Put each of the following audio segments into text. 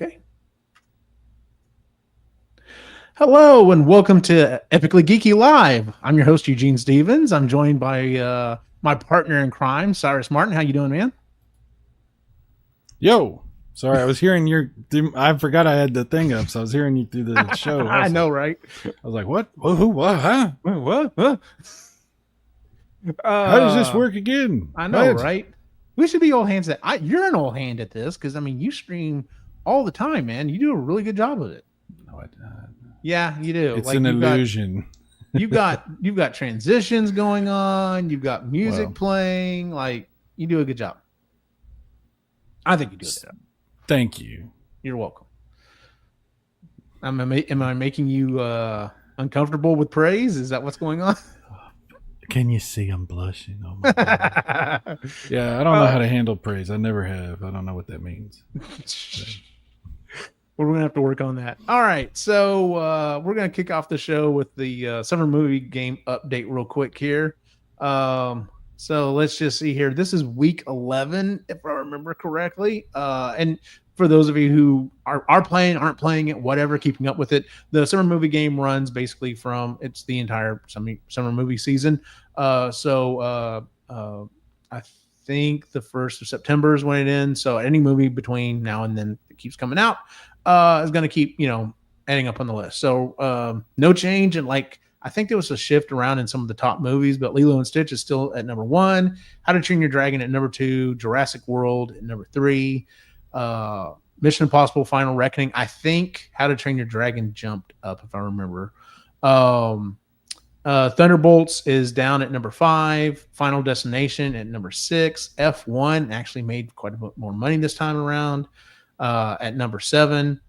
Okay. Hello and welcome to Epically Geeky Live. I'm your host Eugene Stevens. I'm joined by my partner in crime, Cyrus Martin. How you doing, man? Yo, sorry, I was hearing your. I forgot I had the thing up, so I was hearing you through the show. I Also. know, right? I was like, "What? Who? What? Huh? What? How does this work again?" I know, What? right? We should be old hands at. You're an old hand at this because I mean, you stream all the time, man. You do a really good job of it. No, Yeah, you do. it's an illusion. You've got transitions going on. You've got music playing. Like you do a good job. I think you do a good job. Thank you. You're welcome. Am I making you uncomfortable with praise? Is that what's going on? Can you see I'm blushing? Oh my God. Yeah, I don't know how to handle praise. I never have. I don't know what that means. We're going to have to work on that. All right. So we're going to kick off the show with the summer movie game update real quick here. So let's just see here. This is week 11, if I remember correctly. And for those of you who are playing, aren't playing it, whatever, keeping up with it, the summer movie game runs basically it's the entire summer movie season. So I think the 1st of September is when it ends. So any movie between now and then that keeps coming out is going to keep, adding up on the list. So no change. And I think there was a shift around in some of the top movies, but Lilo and Stitch is still at number 1. How to Train Your Dragon at number 2. Jurassic World at number 3. Mission Impossible Final Reckoning. I think How to Train Your Dragon jumped up, if I remember. Thunderbolts is down at number 5. Final Destination at number 6. F1 actually made quite a bit more money this time around at number 7.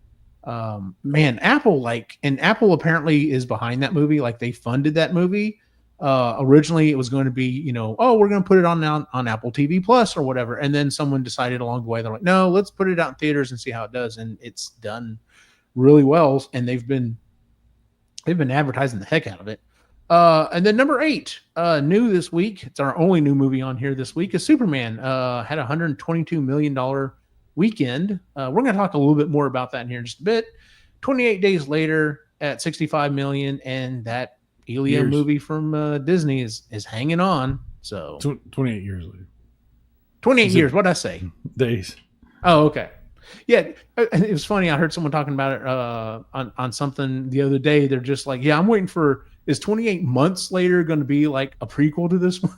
Man, Apple Apple apparently is behind that movie. Like they funded that movie. Originally it was going to be, we're going to put it on Apple TV Plus or whatever. And then someone decided along the way, they're like, no, let's put it out in theaters and see how it does. And it's done really well. And they've been advertising the heck out of it. And then number 8, new this week. It's our only new movie on here this week is Superman. Had $122 million weekend. We're going to talk a little bit more about that in here in just a bit. 28 days later at 65 million, and that Elia movie from Disney is hanging on. So 28 years later. 28 years. What'd I say? Days. Oh, okay. Yeah, it was funny. I heard someone talking about it on something the other day. They're just like, yeah, I'm waiting for, is 28 months later going to be like a prequel to this one?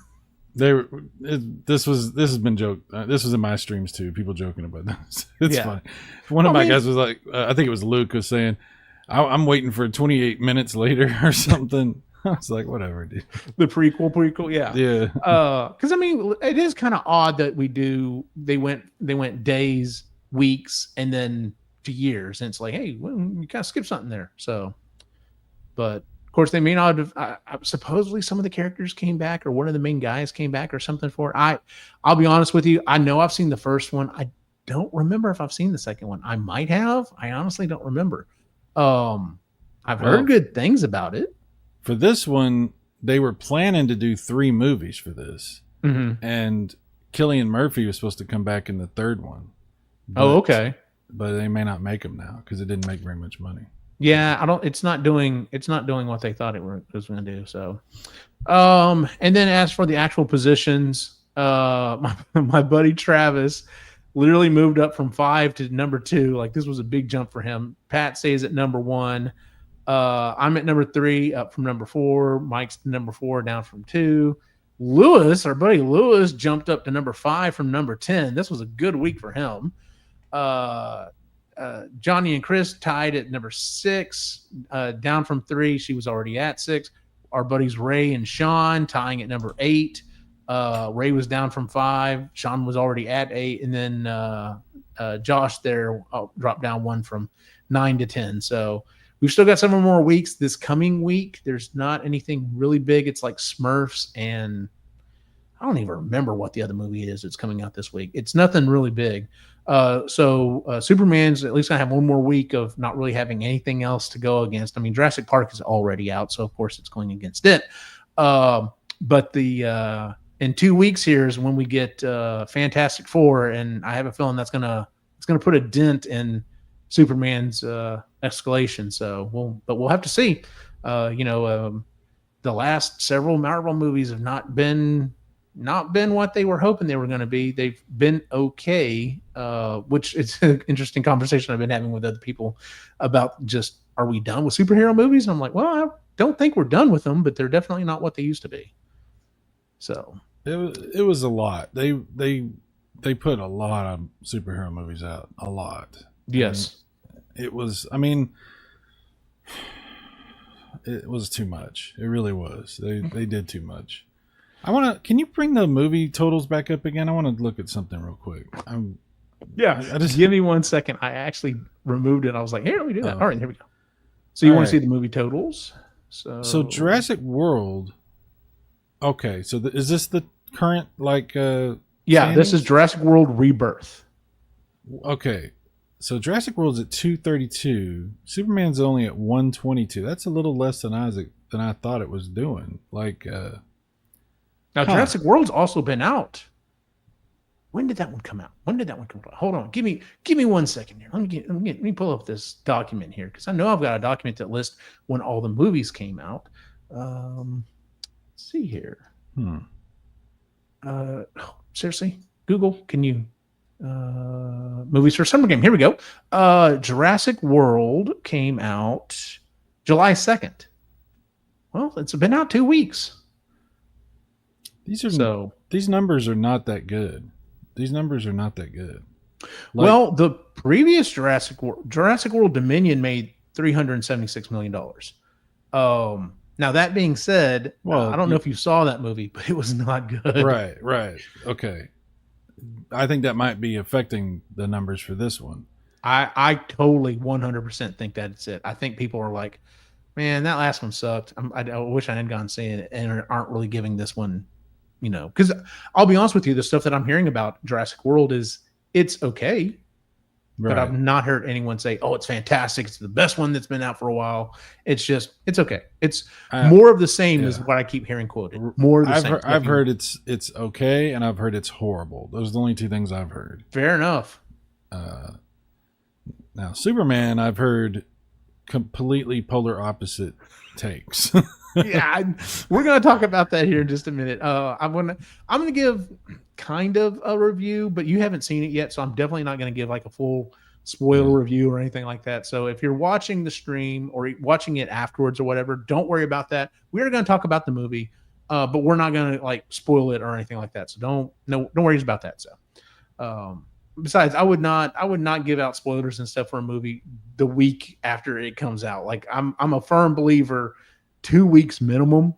This has been joked. This was in my streams too. People joking about this. It's funny. One of my guys was like, I think it was Luke was saying, I'm waiting for 28 minutes later or something. I was like, whatever, dude. The prequel, yeah. Yeah. Because I mean, it is kind of odd that they went days, weeks, and then to years, and it's like, hey, well, you kind of skipped something there. So, but of course, they may not have. Supposedly, some of the characters came back, or one of the main guys came back, or something for it. I'll be honest with you. I know I've seen the first one. I don't remember if I've seen the second one. I might have. I honestly don't remember. I've heard good things about it. For this one, they were planning to do 3 movies for this, and Cillian Murphy was supposed to come back in the 3rd one. Okay. But they may not make them now because it didn't make very much money. Yeah, it's not doing what they thought it was going to do. So, and then as for the actual positions, my buddy Travis literally moved up from 5 to number 2. Like this was a big jump for him. Pat stays at number 1. I'm at number 3, up from number 4. Mike's number 4, down from 2. Lewis, our buddy Lewis, jumped up to number 5 from number 10. This was a good week for him. Johnny and Chris tied at number 6, down from 3. She was already at 6. Our buddies Ray and Sean tying at number 8. Ray was down from 5. Sean was already at 8. And then Josh there dropped down 1 from 9 to 10. So we've still got several more weeks this coming week. There's not anything really big. It's like Smurfs, and I don't even remember what the other movie is that's coming out this week. It's nothing really big. So Superman's at least going to have one more week of not really having anything else to go against. I mean, Jurassic Park is already out, so of course it's going against it. But in 2 weeks here is when we get Fantastic Four, and I have a feeling it's going to put a dent in Superman's escalation. So we'll have to see. The last several Marvel movies have not been what they were hoping they were going to be. They've been okay, which is an interesting conversation I've been having with other people about just, are we done with superhero movies? And I'm like, well, I don't think we're done with them, but they're definitely not what they used to be. So it was a lot. They put a lot of superhero movies out. A lot. Yes. It was. I mean, it was too much. It really was. They did too much. Can you bring the movie totals back up again? I want to look at something real quick. I just give me 1 second. I actually removed it. I was like, here, let me do that. All right, here we go. So you want to see the movie totals? So Jurassic World. Okay, so is this the current yeah, standings? This is Jurassic World Rebirth. Okay, so Jurassic World's at 232. Superman's only at 122. That's a little less than I thought it was doing. Now, Jurassic World's also been out. When did that one come out? Hold on. Give me 1 second here. Let me pull up this document here, because I know I've got a document that lists when all the movies came out. Let's see here. Seriously, Google, can you movies for summer game? Here we go. Jurassic World came out July 2nd. Well, it's been out 2 weeks. These numbers are not that good. Well, the previous Jurassic World Dominion made $376 million. Now that being said, I don't know if you saw that movie, but it was not good. Right. Okay. I think that might be affecting the numbers for this one. I totally 100% think that's it. I think people are like, man, that last one sucked. I wish I hadn't gone seeing it, and aren't really giving this one, because I'll be honest with you, the stuff that I'm hearing about Jurassic World it's okay. Right. But I've not heard anyone say, oh, it's fantastic. It's the best one that's been out for a while. It's okay. It's more of the same is what I keep hearing quoted. More of the same. I've heard it's okay, and I've heard it's horrible. Those are the only two things I've heard. Fair enough. Now, Superman, I've heard completely polar opposite takes. Yeah, we're going to talk about that here in just a minute. I'm going to give kind of a review, but you haven't seen it yet, so I'm definitely not going to give like a full spoiler review or anything like that. So if you're watching the stream or watching it afterwards or whatever, don't worry about that. We are going to talk about the movie, but we're not going to like spoil it or anything like that. So don't worry about that. So besides, I would not give out spoilers and stuff for a movie the week after it comes out. Like I'm a firm believer, 2 weeks minimum.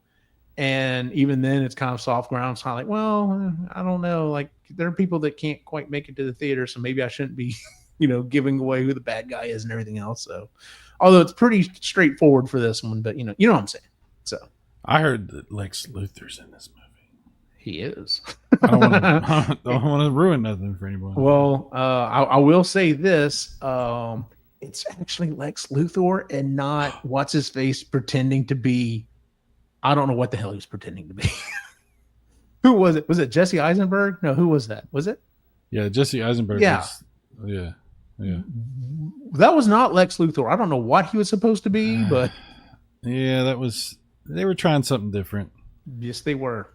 And even then it's kind of soft ground. It's kind of like, well, I don't know. Like there are people that can't quite make it to the theater. So maybe I shouldn't be, giving away who the bad guy is and everything else. So although it's pretty straightforward for this one, but you know what I'm saying? So I heard that Lex Luthor's in this movie. He is. I don't want to ruin nothing for anyone. Well, I will say this. It's actually Lex Luthor and not what's his face pretending to be. I don't know what the hell he was pretending to be. Who was it? Was it Jesse Eisenberg? No, who was that? Was it? Yeah, Jesse Eisenberg. Yeah. Yeah. That was not Lex Luthor. I don't know what he was supposed to be, but yeah, they were trying something different. Yes, they were.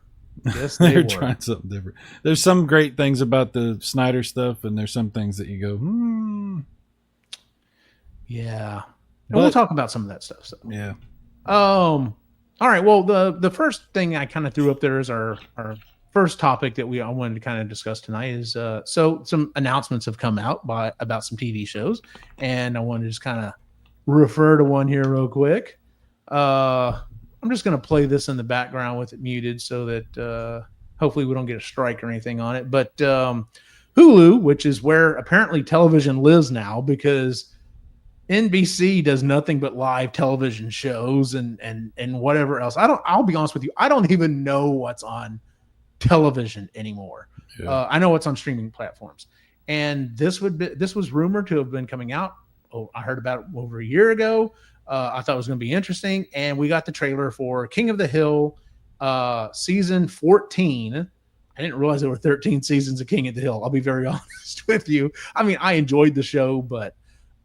Yes, they were trying something different. There's some great things about the Snyder stuff, and there's some things that you go, yeah. And we'll talk about some of that stuff. So. Yeah. All right. Well, the first thing I kind of threw up there is our first topic that I wanted to kind of discuss tonight is so some announcements have come out about some TV shows, and I wanted to just kind of refer to one here real quick. I'm just going to play this in the background with it muted so that hopefully we don't get a strike or anything on it. But Hulu, which is where apparently television lives now, because NBC does nothing but live television shows and whatever else. I'll be honest with you. I don't even know what's on television anymore. Yeah. I know what's on streaming platforms. And this was rumored to have been coming out. Oh, I heard about it over a year ago. I thought it was going to be interesting. And we got the trailer for King of the Hill season 14. I didn't realize there were 13 seasons of King of the Hill. I'll be very honest with you. I mean, I enjoyed the show, but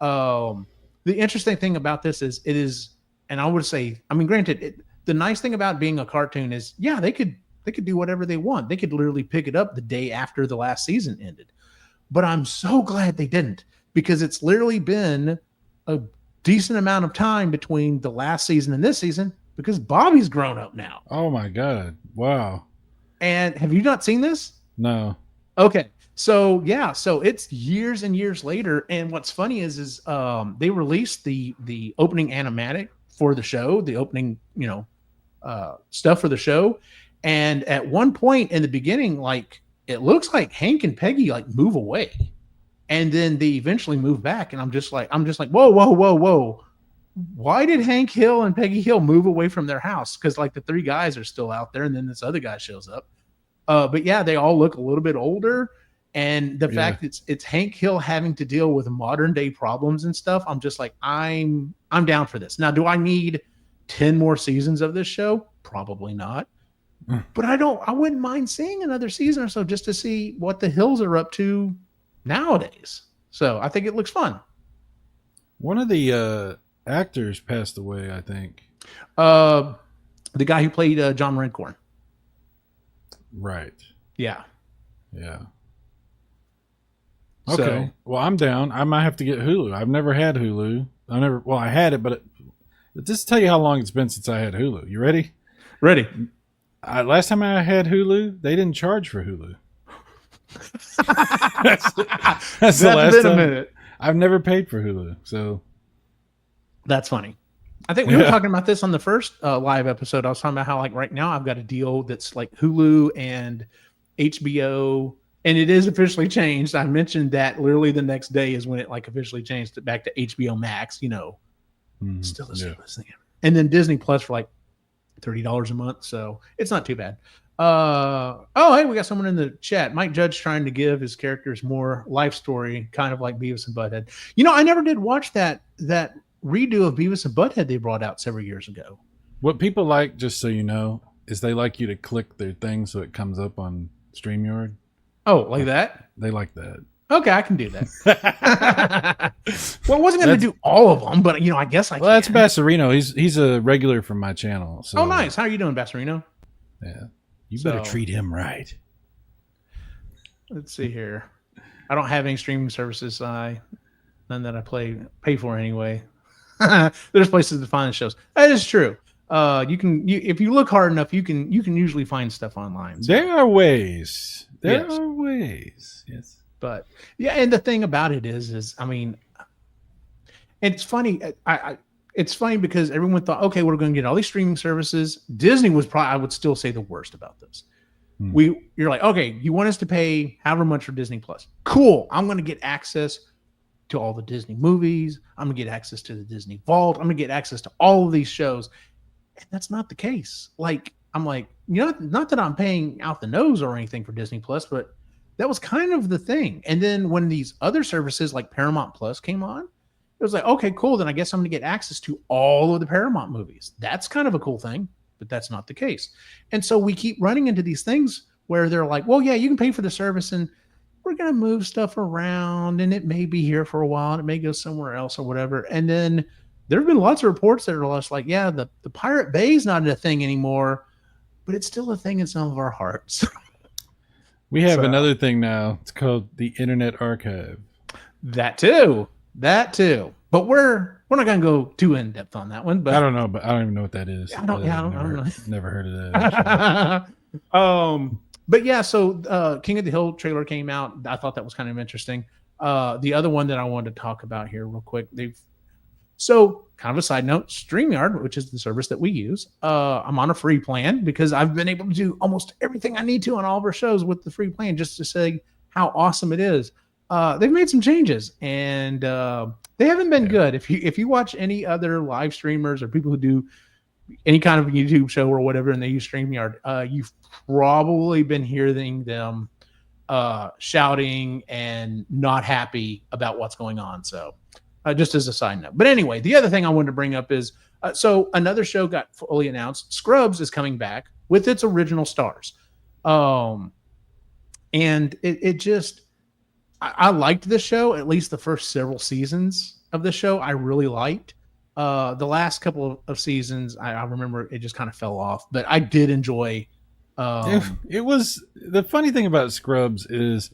Um, the interesting thing about this is it is, and I would say, I mean, granted, the nice thing about being a cartoon is, yeah, they could do whatever they want. They could literally pick it up the day after the last season ended. But I'm so glad they didn't, because it's literally been a decent amount of time between the last season and this season, because Bobby's grown up now. Oh my God. Wow. And have you not seen this? No. Okay. So yeah, so it's years and years later, and what's funny is they released the opening animatic for the show, the opening stuff for the show, and at one point in the beginning, like it looks like Hank and Peggy like move away, and then they eventually move back, and I'm just like whoa whoa whoa whoa, why did Hank Hill and Peggy Hill move away from their house? Because like the three guys are still out there, and then this other guy shows up. But yeah, they all look a little bit older. And the fact it's Hank Hill having to deal with modern day problems and stuff, I'm just like, I'm down for this. Now, do I need 10 more seasons of this show? Probably not. But I wouldn't mind seeing another season or so just to see what the Hills are up to nowadays. So I think it looks fun. One of the actors passed away, I think. The guy who played John Redcorn. Right. Yeah. Yeah. Okay. So, well, I'm down. I might have to get Hulu. I've never had Hulu. I had it, but just tell you how long it's been since I had Hulu. You ready? Ready. Last time I had Hulu, they didn't charge for Hulu. that's the last time. A minute. I've never paid for Hulu, so that's funny. I think we were talking about this on the first live episode. I was talking about how like right now I've got a deal that's like Hulu and HBO. And it is officially changed. I mentioned that literally the next day is when it like officially changed it back to HBO Max, still the safest thing ever. And then Disney Plus for like $30 a month. So it's not too bad. Hey, we got someone in the chat. Mike Judge trying to give his characters more life story, kind of like Beavis and Butthead. I never did watch that redo of Beavis and Butthead they brought out several years ago. What people like, just so you know, is they like you to click their thing so it comes up on StreamYard. Oh, like that? They like that. Okay, I can do that. Well, I wasn't going to do all of them, but I guess I can. Well, that's Bassarino. He's a regular from my channel. So. Oh, nice. How are you doing, Bassarino? Yeah. You better treat him right. Let's see here. I don't have any streaming services. None that I pay for anyway. There's places to find shows. That is true. If you look hard enough, you can usually find stuff online. So. There are ways. There are ways. Yes. But yeah, and the thing about it is I mean, it's funny. It's funny because everyone thought, okay, we're going to get all these streaming services. Disney was probably, I would still say, the worst about this. You're like, okay, you want us to pay however much for Disney Plus? Cool. I'm going to get access to all the Disney movies. I'm going to get access to the Disney Vault. I'm going to get access to all of these shows. And that's not the case. Like, I'm like, not that I'm paying out the nose or anything for Disney Plus, but that was kind of the thing. And then when these other services like Paramount Plus came on, it was like, okay, cool. Then I guess I'm going to get access to all of the Paramount movies. That's kind of a cool thing, but that's not the case. And so we keep running into these things where they're like, well, yeah, you can pay for the service and we're going to move stuff around and it may be here for a while and it may go somewhere else or whatever. And then there have been lots of reports that are just like, yeah, the Pirate Bay is not a thing anymore, but it's still a thing in some of our hearts. We have another thing now. It's called the Internet Archive. That too. But we're not going to go too in depth on that one. But I don't know. But I don't even know what that is. I don't know. Never heard of that. But yeah. So King of the Hill trailer came out. I thought that was kind of interesting. The other one that I wanted to talk about here real quick. So kind of a side note, StreamYard, which is the service that we use. I'm on a free plan because I've been able to do almost everything I need to on all of our shows with the free plan, just to say how awesome it is. They've made some changes and they haven't been good. If you watch any other live streamers or people who do any kind of YouTube show or whatever, and they use StreamYard, you've probably been hearing them shouting and not happy about what's going on. So just as a side note. But anyway, the other thing I wanted to bring up is, so another show got fully announced. Scrubs is coming back with its original stars. And it just, I liked the show, at least the first several seasons of the show. I really liked. The last couple of seasons, I remember it just kind of fell off, but I did enjoy. It was the funny thing about Scrubs is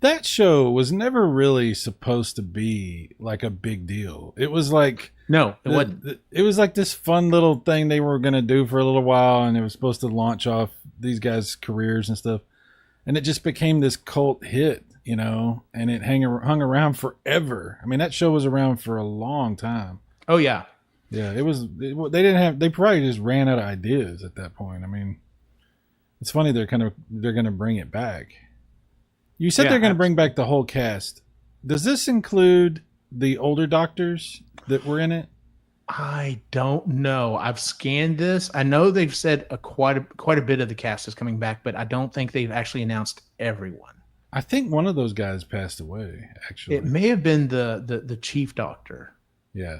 that show was never really supposed to be like a big deal. It was like No, it wasn't. it was like this fun little thing they were going to do for a little while, and it was supposed to launch off these guys' careers and stuff. And it just became this cult hit, you know, and it hung around forever. I mean, that show was around for a long time. Oh yeah, Yeah, they didn't have, they probably just ran out of ideas at that point. I mean, it's funny they're going to bring it back. You said they're going to bring back the whole cast. Does this include the older doctors that were in it? I don't know. I've scanned this. I know they've said quite a bit of the cast is coming back, but I don't think they've actually announced everyone. I think one of those guys passed away. Actually, It may have been the chief doctor. Yeah.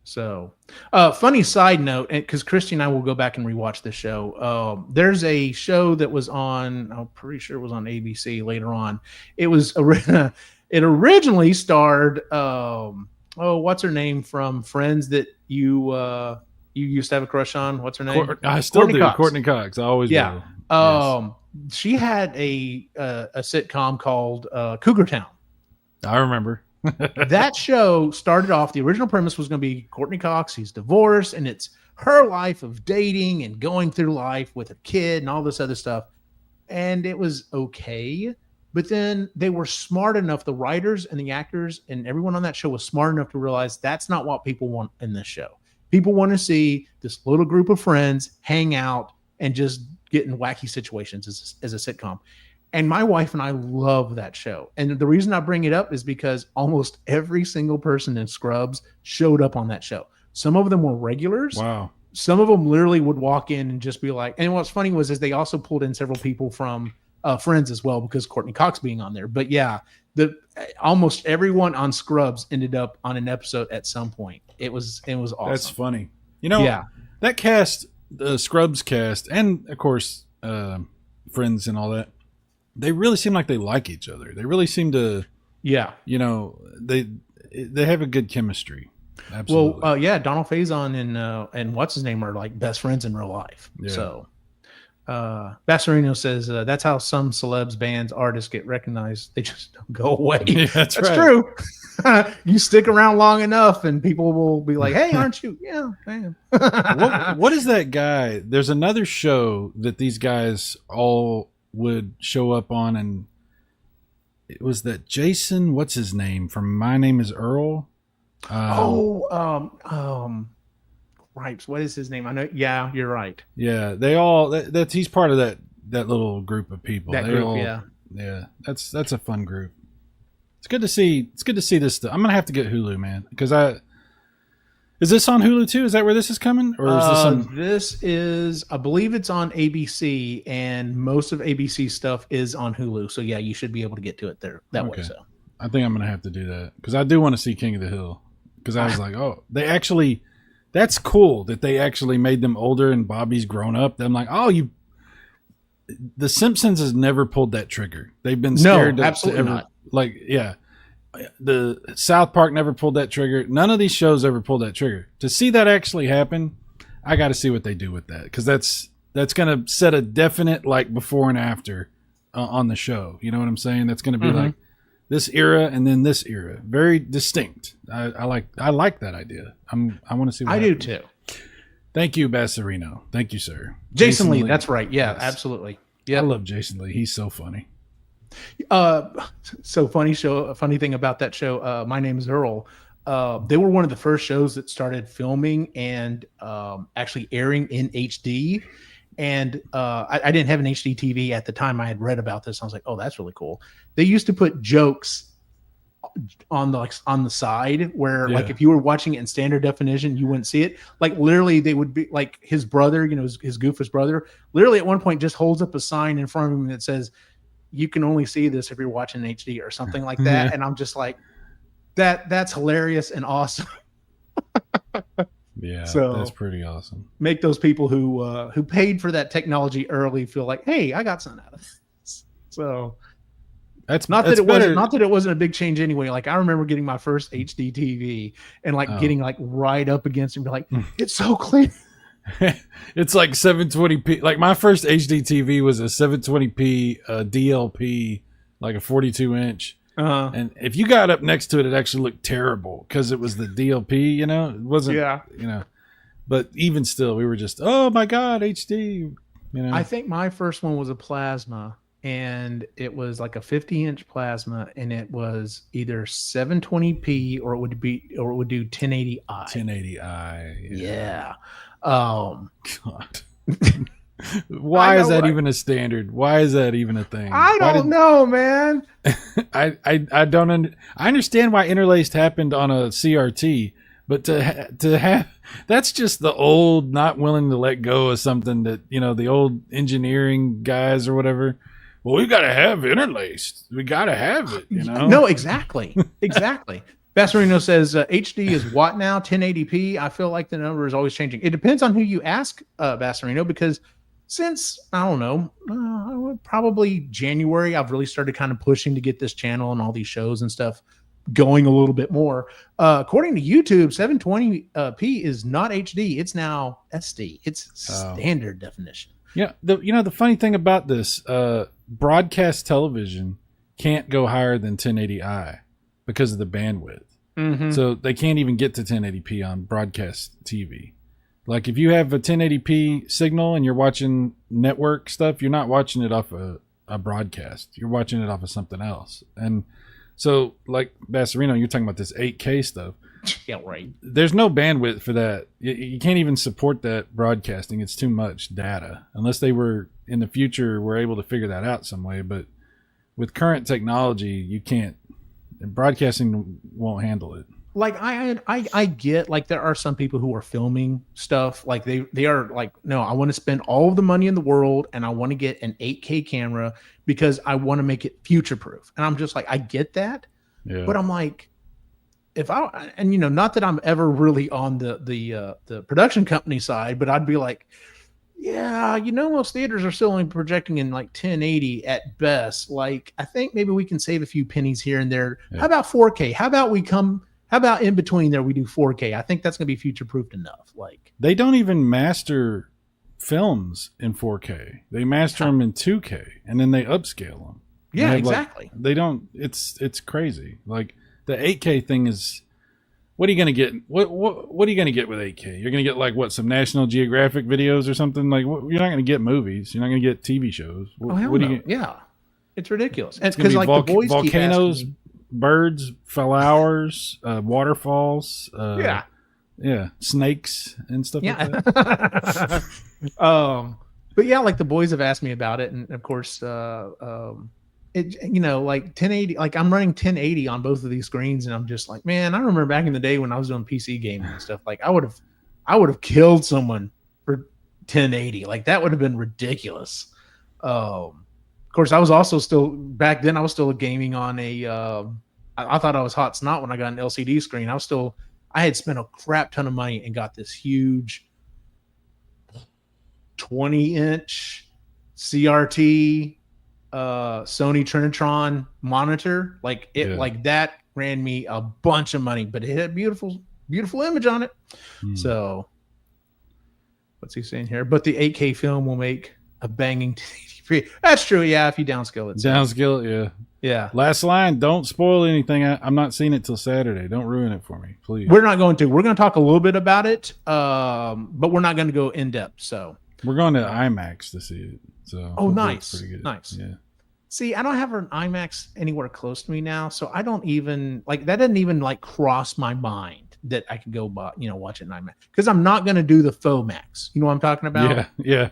So, funny side note, because Christy and I will go back and rewatch this show. There's a show that was on, I'm pretty sure it was on ABC later on. It was it originally starred, what's her name from Friends that you used to have a crush on? What's her name? I still Courtney do. Cox. Courtney Cox. I always Yeah. do. Yes. She had a sitcom called Cougar Town. I remember. That show started off, the original premise was going to be Courtney Cox, he's divorced, and it's her life of dating and going through life with a kid and all this other stuff. And it was okay. But then they were smart enough, the writers and the actors and everyone on that show was smart enough to realize that's not what people want in this show. People want to see this little group of friends hang out and just get in wacky situations as a sitcom. And my wife and I love that show. And the reason I bring it up is because almost every single person in Scrubs showed up on that show. Some of them were regulars. Wow. Some of them literally would walk in and just be like, and what's funny was is they also pulled in several people from Friends as well because Courtney Cox being on there. But yeah, almost everyone on Scrubs ended up on an episode at some point. It was awesome. That's funny. You know, that cast, the Scrubs cast, and of course, Friends and all that, they really seem like they like each other. They really seem to, you know, they have a good chemistry. Absolutely. Well, Donald Faison and what's his name are like best friends in real life. Yeah. So, Basserino says that's how some celebs, bands, artists get recognized. They just don't go away. Yeah, that's right. True. You stick around long enough, and people will be like, "Hey, aren't you?" Yeah, man. What is that guy? There's another show that these guys all would show up on, and it was that Jason, what's his name from My Name Is Earl? Ripes. What is his name? I know. Yeah, you're right. Yeah, they all. He's part of that little group of people. Yeah. That's a fun group. It's good to see. It's good to see this stuff. I'm gonna have to get Hulu, man, because is this on Hulu too? Is that where this is coming, or is this on? This is, I believe it's on ABC, and most of ABC stuff is on Hulu. So yeah, you should be able to get to it there that way. So I think I'm gonna have to do that because I do want to see King of the Hill because I was like, oh, they actually. That's cool that they actually made them older and Bobby's grown up. I'm like, oh, the Simpsons has never pulled that trigger. They've been scared to ever, not. Like, yeah. The South Park never pulled that trigger. None of these shows ever pulled that trigger. To see that actually happen, I got to see what they do with that because that's going to set a definite like before and after on the show. You know what I'm saying? That's going to be like this era and then this era, very distinct. I like that idea. I want to see. What happens. Do too. Thank you, Basserino. Thank you, sir. Jason Lee. That's right. Yeah, yes. Absolutely. Yeah, I love Jason Lee. He's so funny. So funny show. A funny thing about that show. My Name Is Earl. They were one of the first shows that started filming and actually airing in HD. And I didn't have an HD TV at the time. I had read about this. I was like, oh, that's really cool. They used to put jokes on the side where like if you were watching it in standard definition, you wouldn't see it. Like literally they would be like his brother, you know, his goofus brother, literally at one point just holds up a sign in front of him that says, you can only see this if you're watching HD or something like that. And I'm just like, that's hilarious and awesome. Yeah, so that's pretty awesome. Make those people who paid for that technology early feel like, hey, I got something out of this. So Not that it wasn't a big change anyway. Like I remember getting my first HD TV and like getting like right up against it and be like, it's so clear. It's like 720p. Like my first HD TV was a 720p DLP, like a 42-inch. And if you got up next to it, it actually looked terrible because it was the DLP. You know, it wasn't. Yeah. You know, but even still, we were just, oh my god, HD. You know, I think my first one was a plasma. And it was like a 50-inch plasma, and it was either 720p or it would do 1080i. 1080i. Yeah. God. Why is that even a standard? Why is that even a thing? I don't know, man. I don't. I understand why interlaced happened on a CRT, but to have that's just the old not willing to let go of something that, you know, the old engineering guys or whatever. Well, we got to have interlaced. We got to have it, you know? No, exactly. Exactly. Bassarino says HD is what now? 1080p? I feel like the number is always changing. It depends on who you ask, Bassarino, because since, I don't know, probably January, I've really started kind of pushing to get this channel and all these shows and stuff going a little bit more. According to YouTube, 720p is not HD. It's now SD. It's standard definition. Yeah. The funny thing about this, broadcast television can't go higher than 1080i because of the bandwidth. Mm-hmm. So they can't even get to 1080p on broadcast TV. Like if you have a 1080p signal and you're watching network stuff, you're not watching it off a broadcast. You're watching it off of something else. And so like Bassarino, you're talking about this 8K stuff. Yeah, right. There's no bandwidth for that. You can't even support that broadcasting. It's too much data. Unless they were in the future were able to figure that out some way. But with current technology, you can't. Broadcasting won't handle it. Like I get like there are some people who are filming stuff like they are like, no, I want to spend all of the money in the world and I want to get an 8K camera because I want to make it future proof. And I'm just like, I get that, but I'm like, not that I'm ever really on the production company side, but I'd be like, yeah, most theaters are still only projecting in like 1080 at best. Like, I think maybe we can save a few pennies here and there. Yeah. How about 4K? How about in between there we do 4K? I think that's going to be future proofed enough. Like, they don't even master films in 4K. They master them in 2K and then they upscale them. Yeah, exactly. They don't. It's crazy. Like the 8K thing is. What are you going to get? What are you going to get with 8K? You're going to get like what, some National Geographic videos or something? Like you're not going to get movies. You're not going to get TV shows. What do you get? Yeah, it's ridiculous. It's because like the boys volcanoes, birds, flowers, waterfalls. Yeah, snakes and stuff. Yeah. Like that. But yeah, like the boys have asked me about it, and of course, like 1080, like I'm running 1080 on both of these screens, and I'm just like, man, I remember back in the day when I was doing PC gaming and stuff, like I would have killed someone for 1080. Like that would have been ridiculous. Of course, I was also still back then. I was still gaming on a. I thought I was hot snot when I got an LCD screen. I had spent a crap ton of money and got this huge 20-inch CRT. Sony Trinitron monitor, like that ran me a bunch of money, but it had a beautiful image on it. So what's he saying here? But the 8K film will make a banging 1080p. That's true. Yeah. If you downscale it. Downscale it. Yeah. Yeah. Last line. Don't spoil anything. I'm not seeing it till Saturday. Don't ruin it for me, please. We're not going to. We're going to talk a little bit about it. But we're not going to go in depth. So we're going to IMAX to see it. So nice. Pretty good. Nice. Yeah. See, I don't have an IMAX anywhere close to me now, so I don't even like that. Didn't even like cross my mind that I could go, watch it in IMAX because I'm not going to do the faux max. You know what I'm talking about? Yeah, yeah.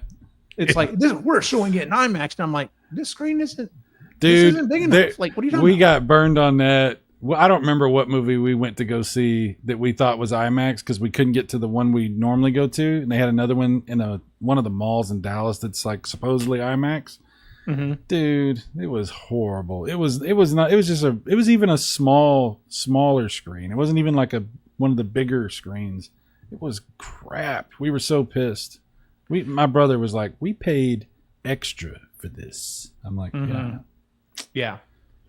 It's like we're showing it in IMAX, and I'm like, this screen isn't, dude, this isn't big enough. Like, what are you talking about? We got burned on that. Well, I don't remember what movie we went to go see that we thought was IMAX because we couldn't get to the one we normally go to, and they had another one in one of the malls in Dallas that's like supposedly IMAX. Mm-hmm. Dude, it was horrible. It was even a smaller screen. It wasn't even like one of the bigger screens. It was crap. We were so pissed. My brother was like, we paid extra for this. I'm like, mm-hmm. Yeah.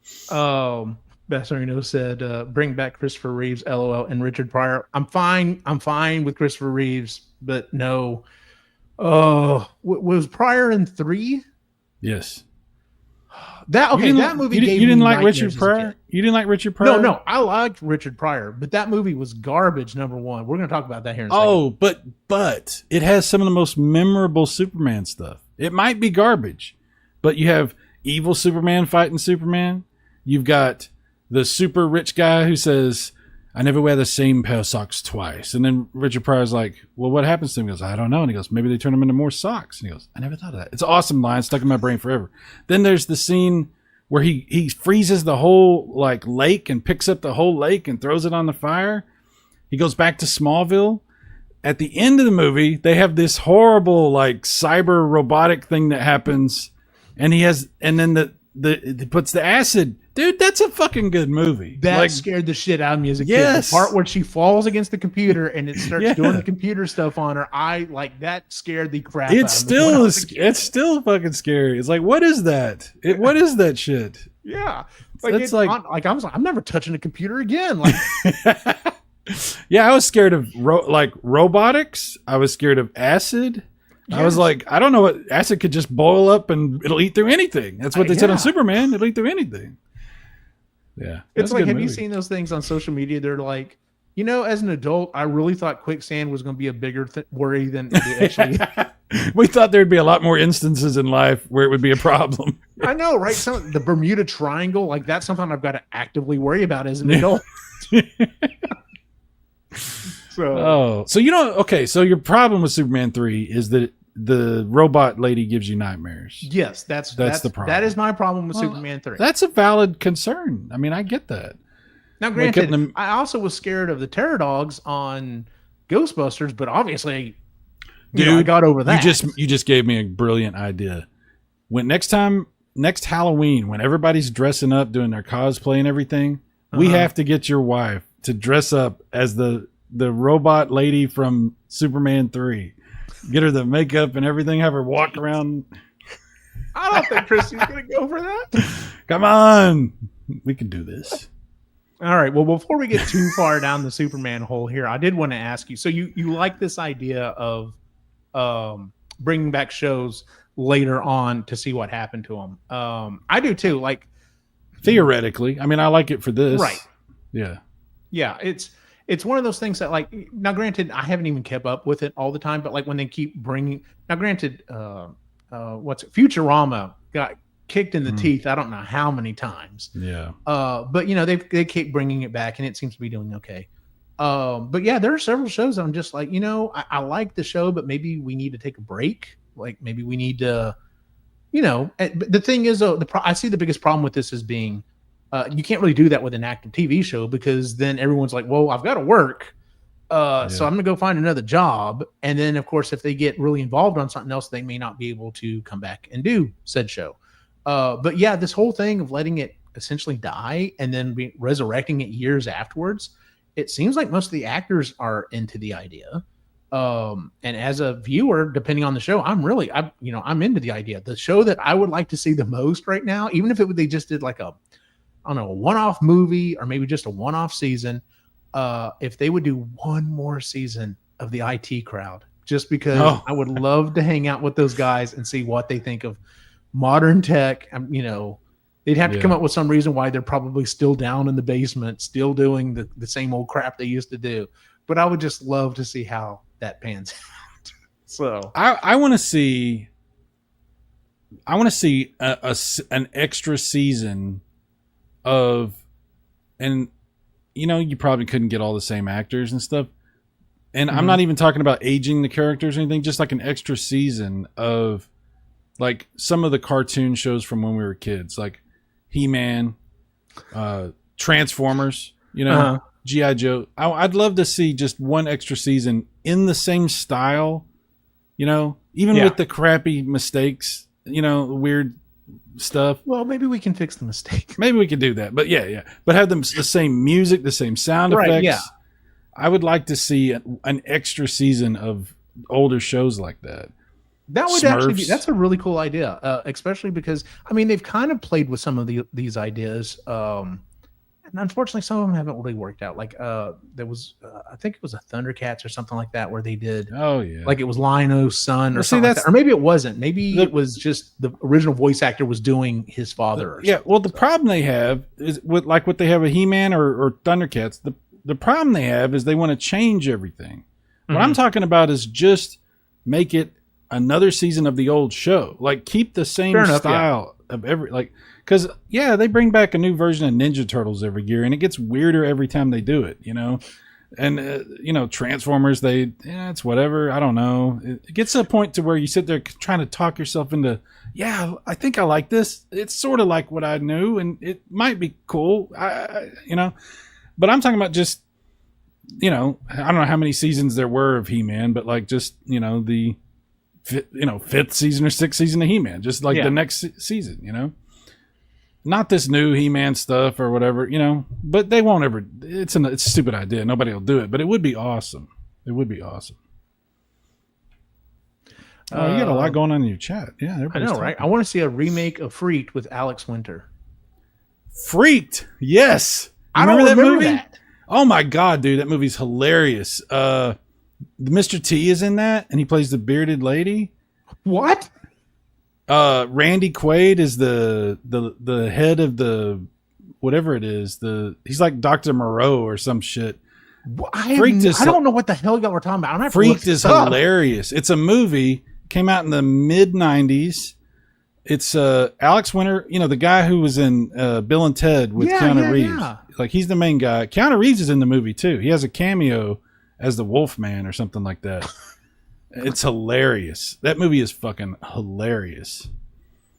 Basserino said, "Bring back Christopher Reeves, LOL, and Richard Pryor." I'm fine. I'm fine with Christopher Reeves, but no. Oh, was Pryor in 3? Yes. That movie gave you didn't me like nightmares Richard as a Pryor? kid. You didn't like Richard Pryor? No, I liked Richard Pryor, but that movie was garbage. Number one, we're going to talk about that here in a second. Oh, but it has some of the most memorable Superman stuff. It might be garbage, but you have evil Superman fighting Superman. You've got the super rich guy who says, "I never wear the same pair of socks twice." And then Richard Pryor's like, "Well, what happens to him?" He goes, "I don't know." And he goes, "Maybe they turn him into more socks." And he goes, "I never thought of that." It's an awesome line, stuck in my brain forever. Then there's the scene where he freezes the whole like lake and picks up the whole lake and throws it on the fire. He goes back to Smallville. At the end of the movie, they have this horrible like cyber robotic thing that happens, and then he puts the acid. Dude, that's a fucking good movie. That scared the shit out of me as a kid. Yes. The part where she falls against the computer and it starts doing the computer stuff on her, that scared the crap out of me. It's still fucking scary. It's like, what is that? What is that shit? Yeah. I'm never touching a computer again. Like, yeah, I was scared of robotics. I was scared of acid. Yes. I was like, I don't know what acid could just boil up and it'll eat through anything. That's what they said on Superman. It'll eat through anything. Yeah. It's like, have you seen those things on social media? They're like, as an adult, I really thought quicksand was going to be a bigger worry than it actually. We thought there'd be a lot more instances in life where it would be a problem. I know, right? The Bermuda Triangle, like that's something I've got to actively worry about as an adult. So your problem with Superman 3 is that the robot lady gives you nightmares. Yes, that's the problem. That is my problem with Superman 3. That's a valid concern. I mean, I get that. Now, granted, I also was scared of the terror dogs on Ghostbusters, but obviously, I got over that. You just gave me a brilliant idea. Next Halloween, when everybody's dressing up, doing their cosplay and everything, we have to get your wife to dress up as the robot lady from Superman 3. Get her the makeup and everything, have her walk around. I don't think Christy's going to go for that. Come on. We can do this. All right. Well, before we get too far down the Superman hole here, I did want to ask you. So you like this idea of bringing back shows later on to see what happened to them? I do too. Like, theoretically. I mean, I like it for this. Right. Yeah. Yeah. It's one of those things that, like, now granted, I haven't even kept up with it all the time, but like when they keep bringing, now granted, Futurama got kicked in the teeth. I don't know how many times. Yeah. But they keep bringing it back and it seems to be doing okay. But yeah, there are several shows that I'm just like, I like the show, but maybe we need to take a break. Like maybe we need to, the thing is, I see the biggest problem with this as being, you can't really do that with an active TV show because then everyone's like, well, I've got to work. So I'm going to go find another job. And then, of course, if they get really involved on something else, they may not be able to come back and do said show. But yeah, this whole thing of letting it essentially die and then resurrecting it years afterwards, it seems like most of the actors are into the idea. And as a viewer, depending on the show, I'm into the idea. The show that I would like to see the most right now, even if they just did like a one-off movie or maybe just a one-off season, if they would do one more season of the IT Crowd, just because I would love to hang out with those guys and see what they think of modern tech. They'd have to come up with some reason why they're probably still down in the basement, still doing the same old crap they used to do. But I would just love to see how that pans out. So I want to see an extra season of, and you probably couldn't get all the same actors and stuff. And I'm not even talking about aging the characters or anything, just like an extra season of like some of the cartoon shows from when we were kids, like He-Man, Transformers, G.I. Joe. I'd love to see just one extra season in the same style, even with the crappy mistakes, weird stuff. Well, maybe we can fix the mistake. Maybe we could do that. But yeah. But have them the same music, the same sound effects. Yeah. I would like to see an extra season of older shows like that. That would actually be, Smurfs. that's a really cool idea, especially because, I mean, they've kind of played with some of these ideas. And unfortunately, some of them haven't really worked out. Like, there was, I think it was a Thundercats or something like that, where they did, Oh yeah. like it was Lionel's son or Well, see, something like that. that's Or maybe it wasn't. Maybe the it was just the original voice actor was doing his father or yeah. something. Well, the So, problem they have is with like what they have with He-Man or Thundercats. The problem they have is they want to change everything. What I'm talking about is just make it another season of the old show. Like keep the same Fair enough, style of every like because yeah, they bring back a new version of Ninja Turtles every year, and it gets weirder every time they do it. You know, and Transformers, it's whatever. I don't know. It gets to a point to where you sit there trying to talk yourself into, yeah, I think I like this. It's sort of like what I knew, and it might be cool. But I'm talking about just, I don't know how many seasons there were of He-Man, but like just, the fifth season or sixth season of He-Man, just like the next season, not this new He-Man stuff or whatever, but they won't ever, it's a stupid idea. Nobody will do it, but it would be awesome. It would be awesome. Oh, you got a lot going on in your chat. Yeah. I know, right? I want to see a remake of Freaked with Alex Winter. Freaked. Yes. I don't remember that. Oh my God, dude. That movie's hilarious. Mr. T is in that and he plays the bearded lady. What? Randy Quaid is the head of the whatever it is. He's like Dr. Moreau or some shit. I don't know what the hell y'all were talking about. Freaked is hilarious. It's a movie, came out in the mid 90s. It's Alex Winter, the guy who was in Bill and Ted with Keanu Reeves. Yeah. Like he's the main guy. Keanu Reeves is in the movie too. He has a cameo as the Wolfman or something like that. It's hilarious. That movie is fucking hilarious.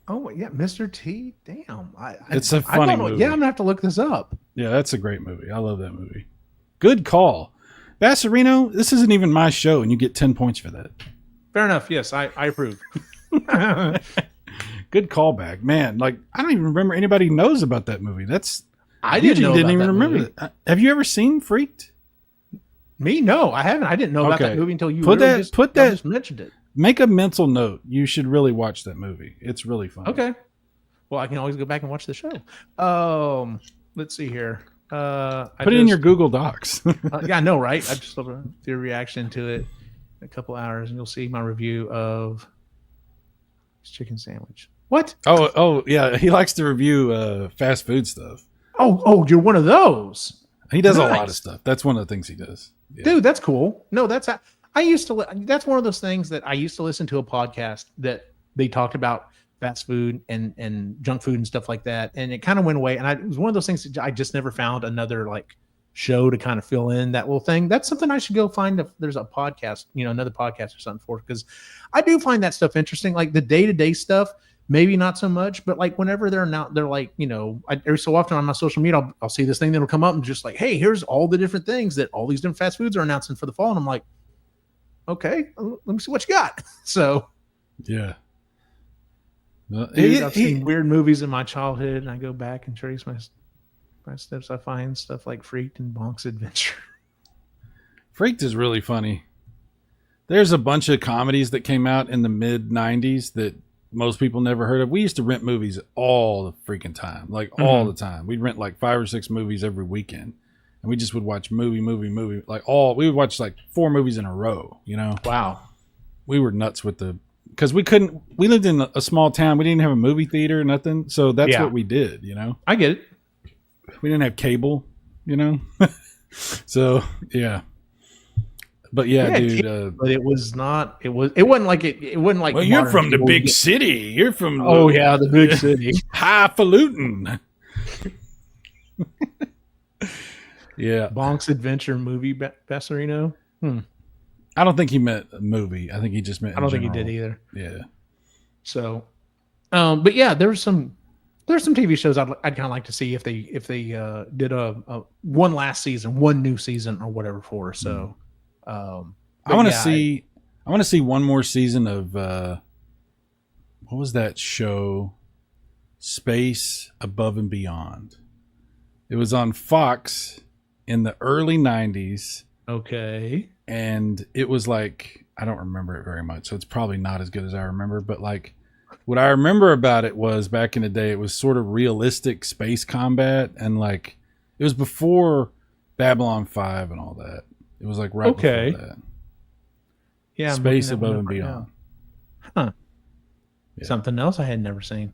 Oh yeah, Mr. T. Damn, it's a funny movie. Yeah, I'm gonna have to look this up. Yeah, that's a great movie. I love that movie. Good call, Bassarino. This isn't even my show, and you get 10 points for that. Fair enough. Yes, I approve. Good callback, man. Like I don't even remember anybody knows about that movie. I didn't even remember that. Have you ever seen Freaked? Me? No, I haven't. I didn't know about that movie until you just mentioned it. Make a mental note. You should really watch that movie. It's really fun. Okay. Well, I can always go back and watch the show. Let's see here. Put it in your Google Docs. Yeah, I know, right? I just love your reaction to it in a couple hours, and you'll see my review of chicken sandwich. What? Oh, yeah. He likes to review fast food stuff. Oh, you're one of those. He does a lot of stuff. That's one of the things he does. Yeah. Dude, that's cool. No, that's one of those things that I used to listen to a podcast that they talked about fast food and junk food and stuff like that. And it kind of went away. And it was one of those things that I just never found another like show to kind of fill in that little thing. That's something I should go find if there's a podcast, another podcast or something for it. Because I do find that stuff interesting. Like the day-to-day stuff, maybe not so much, but like whenever they're like, every so often on my social media, I'll see this thing that'll come up and just like, hey, here's all the different things that all these different fast foods are announcing for the fall. And I'm like, okay, let me see what you got. So, yeah. Dude, I've seen weird movies in my childhood and I go back and trace my steps. I find stuff like Freaked and Bonk's Adventure. Freaked is really funny. There's a bunch of comedies that came out in the mid 90s that most people never heard of. We used to rent movies all the freaking time, like all the time. We'd rent like 5 or 6 movies every weekend, and we just would watch movie. Like we would watch like 4 movies in a row. Wow, we were nuts with because we lived in a small town. We didn't have a movie theater, nothing. So that's what we did. I get it. We didn't have cable. So yeah. But yeah, dude. But it wasn't like it wasn't like. Well, you're from the big city. You're from. The big city. Highfalutin. Yeah. Bonk's Adventure movie, Bassarino. I don't think he meant a movie. I think he just meant. I don't think he did either. Yeah. So, but yeah, there's some TV shows I'd kind of like to see if they did a one last season, one new season or whatever for. So. I want to see one more season of what was that show? Space Above and Beyond. It was on Fox in the early 90s. Okay. And it was like I don't remember it very much, so it's probably not as good as I remember. But like, what I remember about it was back in the day, it was sort of realistic space combat, and like it was before Babylon 5 and all that. It was like right before that. Yeah, Space Above and Beyond. Huh. Yeah. Something else I had never seen.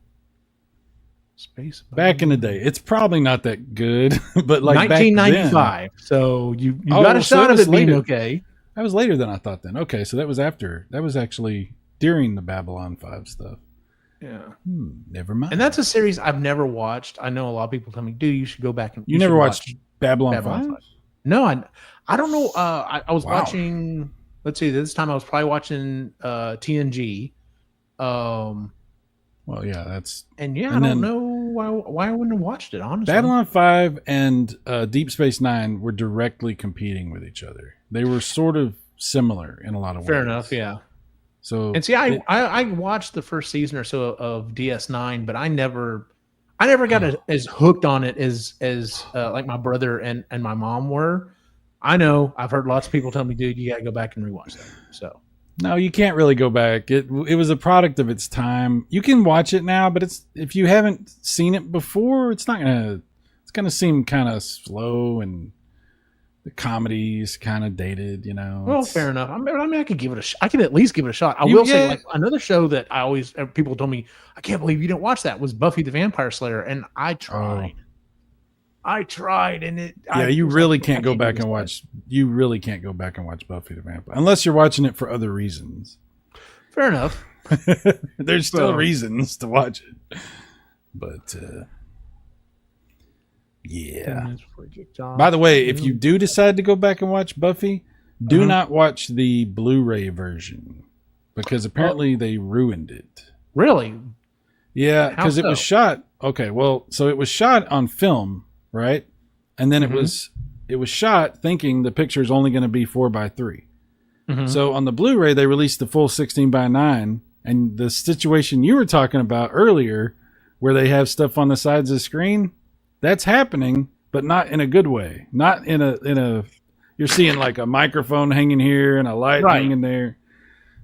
Space Above back in the day. It's probably not that good, but like 1995. Back then, so you got a shot of it being okay. That was later than I thought then. Okay, so that was after. That was actually during the Babylon 5 stuff. Yeah. Never mind. And that's a series I've never watched. I know a lot of people tell me, dude, you should go back and You never watched Babylon 5? No, I don't know. I was watching, let's see, this time I was probably watching TNG. Well, yeah, that's... And yeah, I don't know why I wouldn't have watched it, honestly. Babylon 5 and Deep Space Nine were directly competing with each other. They were sort of similar in a lot of ways. Fair enough, yeah. So, and see, I watched the first season or so of DS9, but I never got as hooked on it as like my brother and my mom were. I know I've heard lots of people tell me, dude, you got to go back and rewatch that. So no, you can't really go back. It was a product of its time. You can watch it now, but if you haven't seen it before, it's gonna seem kind of slow, and the comedy's kind of dated, you know. Well, fair enough. I mean, I could give it a shot. I could at least give it a shot. I will say, like, another show that people told me, I can't believe you didn't watch that, was Buffy the Vampire Slayer, and I tried. And it. Yeah, you really can't go back and watch. You really can't go back and watch Buffy the Vampire unless you're watching it for other reasons. Fair enough. There's still reasons to watch it, but yeah. By the way, if you do decide to go back and watch Buffy, do not watch the Blu-ray version, because apparently they ruined it. Really? Yeah, because it was shot. Okay, well, so it was shot on film. Right, and then it was shot thinking the picture is only going to be 4:3. So on the Blu-ray they released the full 16:9, and the situation you were talking about earlier, where they have stuff on the sides of the screen, that's happening, but not in a good way. Not in a you're seeing like a microphone hanging here and a light hanging there,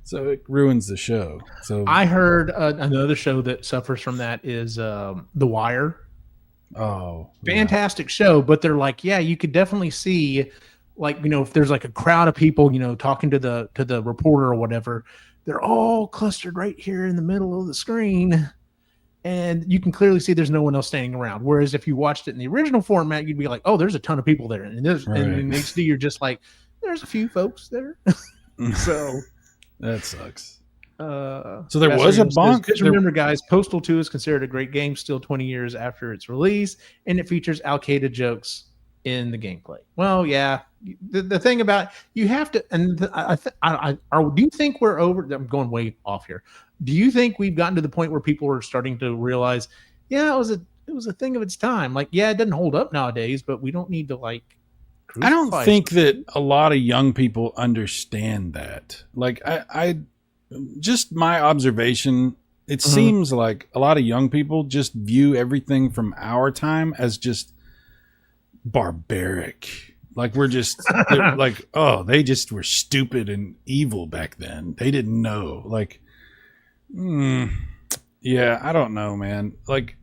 so it ruins the show. So I heard another show that suffers from that is The Wire. Oh, fantastic show, but they're like, yeah, you could definitely see, like, you know, if there's like a crowd of people, you know, talking to the reporter or whatever, they're all clustered right here in the middle of the screen, and you can clearly see there's no one else standing around. Whereas if you watched it in the original format, you'd be like, oh, there's a ton of people there, and and in HD you're just like, there's a few folks there. So that sucks. So there was a bonk. Just remember, guys, Postal 2 is considered a great game still 20 years after its release, and it features Al-Qaeda jokes in the gameplay. Well, yeah, the thing about you have to, and do you think we're over? I'm going way off here. Do you think we've gotten to the point where people are starting to realize, yeah, it was a thing of its time? Like, yeah, it doesn't hold up nowadays, but we don't need to like. I don't think that a lot of young people understand that. Like, I just my observation, it seems like a lot of young people just view everything from our time as just barbaric. Like, we're just like, oh, they just were stupid and evil back then. They didn't know. Like, yeah, I don't know, man. Like,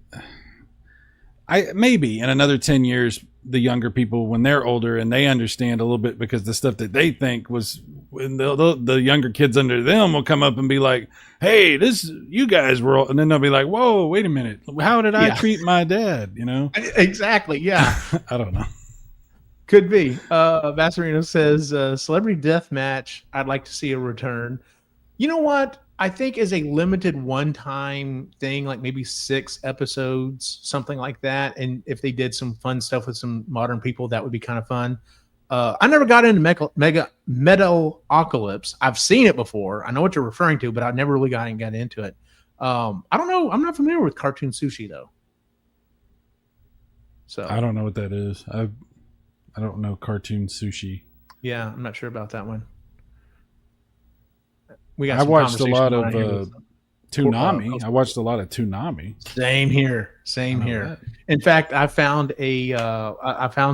maybe in another 10 years, the younger people, when they're older and they understand a little bit, because the stuff that they think was, when the younger kids under them will come up and be like, hey, you guys were all, and then they'll be like, whoa, wait a minute, how did I treat my dad, you know? Exactly. Yeah. I don't know, could be. Vassarino says Celebrity Death Match, I'd like to see a return. You know what, I think is a limited one-time thing, like maybe 6 episodes, something like that. And if they did some fun stuff with some modern people, that would be kind of fun. I never got into Metalocalypse. I've seen it before. I know what you're referring to, but I never really got into it. I don't know. I'm not familiar with Cartoon Sushi, though. So I don't know what that is. I don't know Cartoon Sushi. Yeah, I'm not sure about that one. I watched a lot of Toonami. I watched a lot of Toonami. Same here. In fact, I found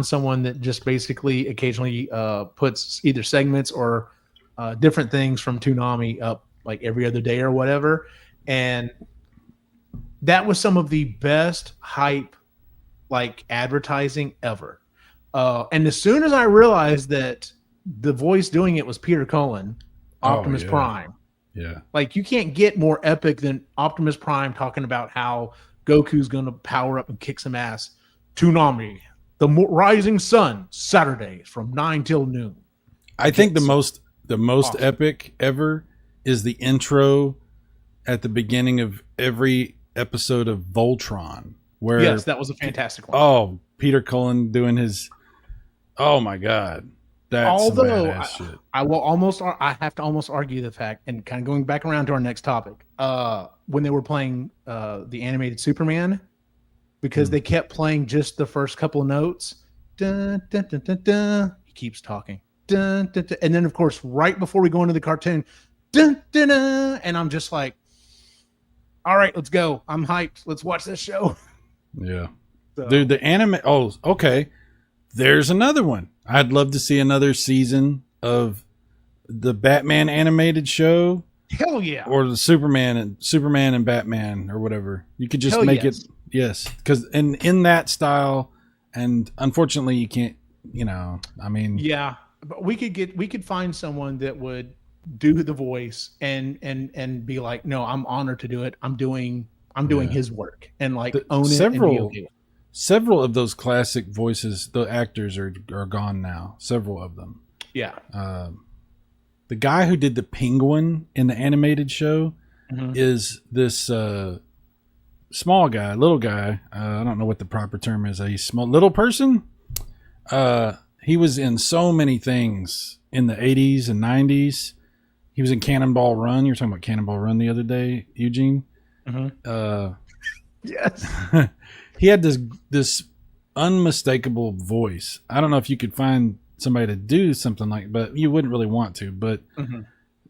someone that just basically occasionally puts either segments or different things from Toonami up like every other day or whatever. And that was some of the best hype, like advertising ever. And as soon as I realized that the voice doing it was Peter Cullen, Optimus Prime. Yeah. Like you can't get more epic than Optimus Prime talking about how Goku's going to power up and kick some ass. Toonami, the rising sun, Saturdays from 9 till noon. I think the most awesome. Epic ever is the intro at the beginning of every episode of Voltron. Where, yes, that was a fantastic one. Oh, Peter Cullen doing his. Oh my God. That's some badass shit. I have to almost argue the fact, and kind of going back around to our next topic, when they were playing the animated Superman, because they kept playing just the first couple of notes. Dun, dun, dun, dun, dun. He keeps talking. Dun, dun, dun. And then, of course, right before we go into the cartoon, dun, dun, dun, and I'm just like, all right, let's go. I'm hyped. Let's watch this show. Yeah. So. Dude, the anime. Oh, okay. There's another one. I'd love to see another season of the Batman animated show. Hell yeah. Or the Superman and Batman or whatever. You could just make it. Yes. Because in that style, and unfortunately you can't, I mean. Yeah. But we could find someone that would do the voice and be like, no, I'm honored to do it. I'm doing his work and like own it and be okay with it. Several of those classic voices, the actors are gone now. Several of them. Yeah. The guy who did the Penguin in the animated show is this small guy, little guy. I don't know what the proper term is. He's small, little person. He was in so many things in the 80s and 90s. He was in Cannonball Run. You were talking about Cannonball Run the other day, Eugene. Yes. He had this unmistakable voice. I don't know if you could find somebody to do something like, but you wouldn't really want to. But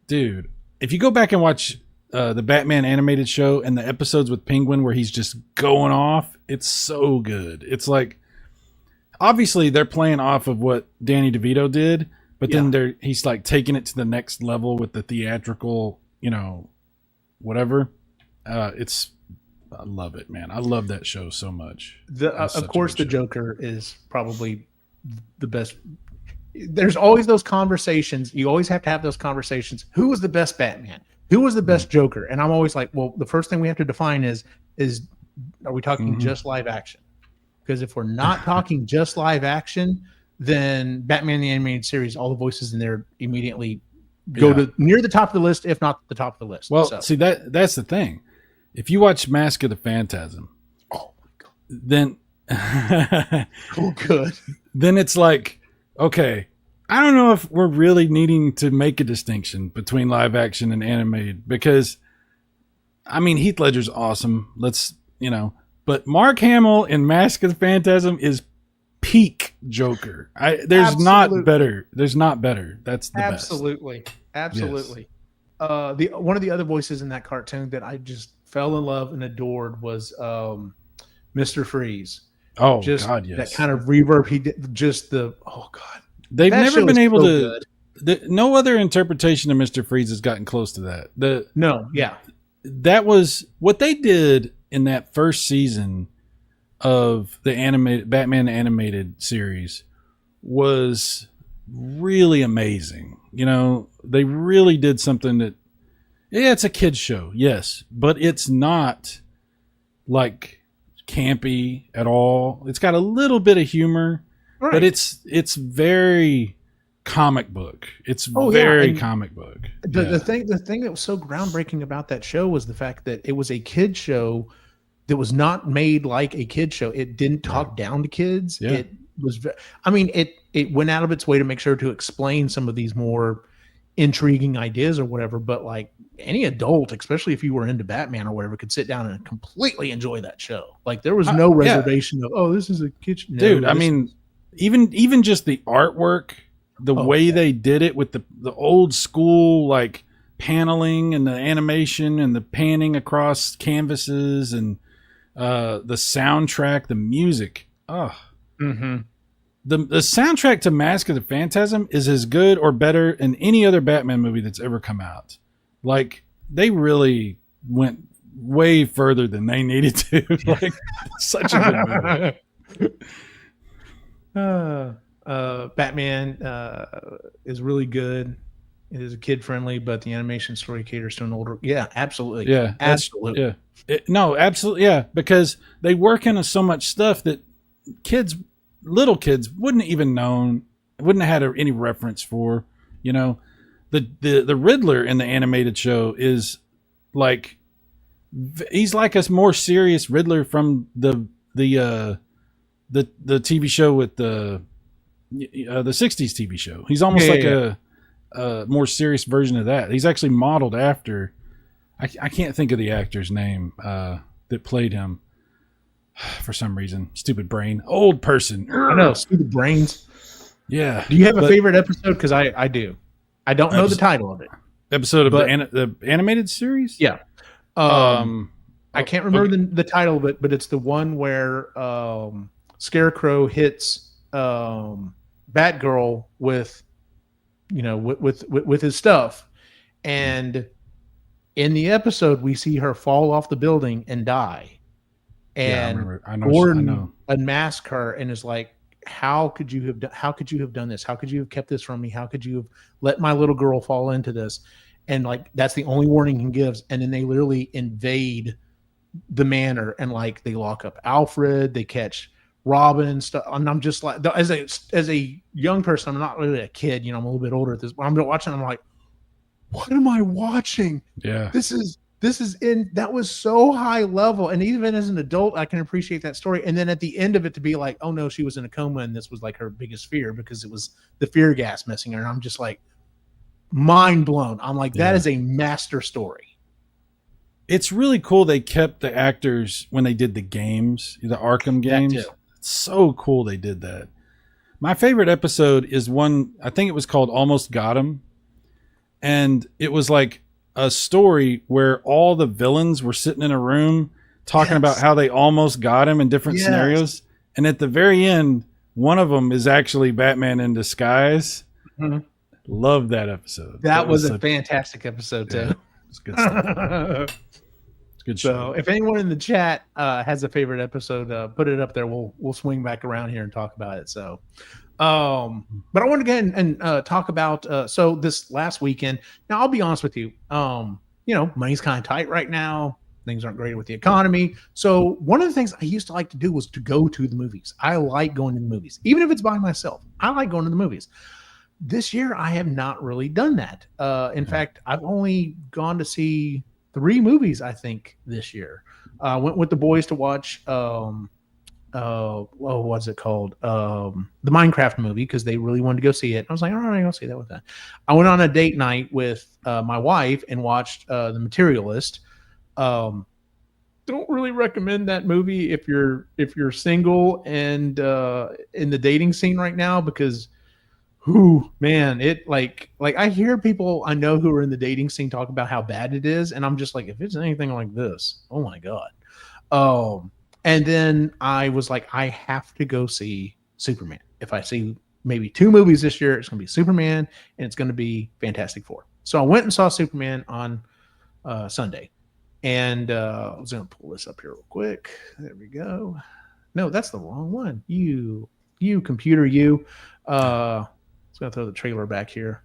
dude, if you go back and watch the Batman animated show and the episodes with Penguin where he's just going off, it's so good. It's like, obviously they're playing off of what Danny DeVito did, but then he's like taking it to the next level with the theatrical, whatever. I love it, man. I love that show so much. Of course, the Joker is probably the best. There's always those conversations. You always have to have those conversations. Who was the best Batman? Who was the best Joker? And I'm always like, well, the first thing we have to define is are we talking just live action? Because if we're not talking just live action, then Batman the Animated Series, all the voices in there immediately go to near the top of the list, if not the top of the list. Well, see, that's the thing. If you watch Mask of the Phantasm, oh my God, then good. Then it's like, okay, I don't know if we're really needing to make a distinction between live action and animated, because I mean Heath Ledger's awesome. But Mark Hamill in Mask of the Phantasm is peak Joker. There's not better. There's not better. That's the best. Absolutely. Yes. One of the other voices in that cartoon that I just fell in love and adored was Mr. Freeze. Oh, God, yes. That kind of reverb he did. They've never been able to. No other interpretation of Mr. Freeze has gotten close to that. That was what they did in that first season of the animated Batman animated series was really amazing. They really did something that, it's a kid's show, yes, but it's not like campy at all. It's got a little bit of humor, right, but it's very comic book. It's very comic book. The thing that was so groundbreaking about that show was the fact that it was a kid show that was not made like a kid show. It didn't talk down to kids. Yeah. It was, it went out of its way to make sure to explain some of these more intriguing ideas or whatever, but like any adult, especially if you were into Batman or whatever, could sit down and completely enjoy that show. Like there was no reservation of, this is a kid. No, dude, even just the artwork, the way they did it with the old school like paneling and the animation and the panning across canvases and the soundtrack, the music. the soundtrack to Mask of the Phantasm is as good or better than any other Batman movie that's ever come out. Like, they really went way further than they needed to. Like, such a good movie. Batman is really good. It is kid friendly, but the animation story caters to an older. Yeah, absolutely. Yeah, absolutely. Yeah, no, absolutely. Yeah, because they work into so much stuff that little kids wouldn't even known, wouldn't have had any reference for. You know, the Riddler in the animated show is like, he's like a more serious Riddler from the TV show with the 60s TV show. He's almost a more serious version of that. He's actually modeled after, I can't think of the actor's name that played him for some reason. Stupid brain. Old person. I know, stupid brains. Yeah. Do you have a favorite episode? Because I do. I don't know the title of it. Episode of the animated series? Yeah. I can't remember the title of it, but it's the one where Scarecrow hits Batgirl with his stuff, and in the episode we see her fall off the building and die, and Gordon unmasks her and is like, how could you have done this? How could you have kept this from me? How could you have let my little girl fall into this? And like, that's the only warning he gives. And then they literally invade the manor, and like, they lock up Alfred, they catch Robin and stuff. And I'm just like, as a young person, I'm not really a kid, I'm a little bit older at this, but I'm watching, I'm like, what am I watching? Yeah. That was so high level. And even as an adult, I can appreciate that story. And then at the end of it, to be like, oh no, she was in a coma, and this was like her biggest fear because it was the fear gas messing her. And I'm just like, mind blown. I'm like, that is a master story. It's really cool they kept the actors when they did the games, the Arkham games. It's so cool they did that. My favorite episode is one, I think it was called Almost Got Him. And it was like a story where all the villains were sitting in a room talking about how they almost got him in different scenarios. And at the very end, one of them is actually Batman in disguise. Mm-hmm. Love that episode. That was a fantastic episode too. It's good stuff. It's good show. So if anyone in the chat has a favorite episode, put it up there. We'll swing back around here and talk about it. So, but I want to go ahead and talk about so this last weekend. Now, I'll be honest with you. Money's kind of tight right now. Things aren't great with the economy. So one of the things I used to like to do was to go to the movies. I like going to the movies, even if it's by myself. I like going to the movies. This year, I have not really done that. In fact, I've only gone to see 3 movies, I think, this year. I went with the boys to watch, what's it called? The Minecraft movie, because they really wanted to go see it. I was like, all right, I'll see that with that. I went on a date night with my wife and watched The Materialist. Don't really recommend that movie if you're single and in the dating scene right now, because it like I hear people I know who are in the dating scene talk about how bad it is, and I'm just like, if it's anything like this, oh my god. And then I was like, I have to go see Superman. If I see maybe 2 movies this year, it's going to be Superman and it's going to be Fantastic Four. So I went and saw Superman on Sunday, and I was going to pull this up here real quick. There we go. No, that's the wrong one. You computer, you. Gonna throw the trailer back here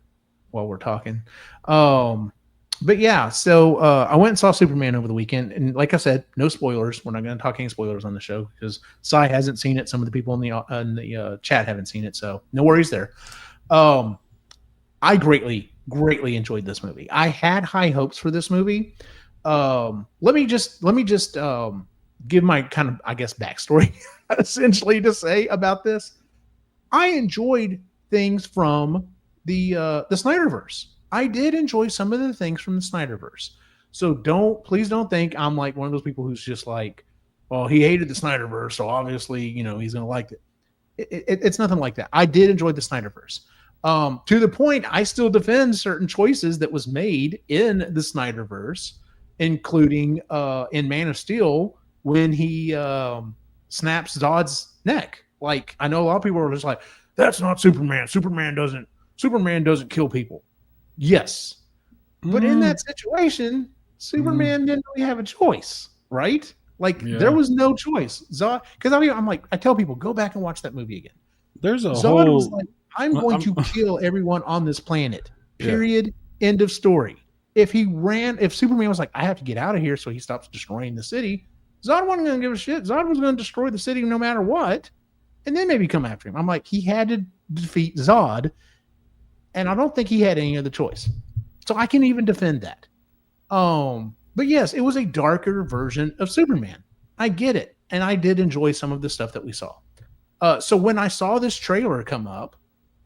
while we're talking. But yeah, so I went and saw Superman over the weekend, and like I said, no spoilers. We're not going to talk any spoilers on the show because Cy hasn't seen it. Some of the people in the chat haven't seen it, so no worries there. I greatly enjoyed this movie. I had high hopes for this movie. Let me just give my kind of, I guess, backstory essentially to say about this. I enjoyed things from the Snyderverse. I did enjoy some of the things from the Snyderverse. So please don't think I'm like one of those people who's just like, well, he hated the Snyderverse, so obviously, he's going to like it. It's nothing like that. I did enjoy the Snyderverse. To the point, I still defend certain choices that was made in the Snyderverse, including in Man of Steel when he snaps Zod's neck. Like, I know a lot of people are just like, that's not Superman. Superman doesn't kill people. Yes. But in that situation, Superman didn't really have a choice, right? Like, there was no choice. Zod, because I'm like, I tell people, go back and watch that movie again. There's a Zod was whole. like, I'm going to kill everyone on this planet. Period. End of story. If Superman was like, I have to get out of here, so he stops destroying the city, Zod wasn't going to give a shit. Zod was going to destroy the city no matter what, and then maybe come after him. I'm like, he had to defeat Zod, and I don't think he had any other choice. So I can even defend that. But yes, it was a darker version of Superman. I get it, and I did enjoy some of the stuff that we saw. So when I saw this trailer come up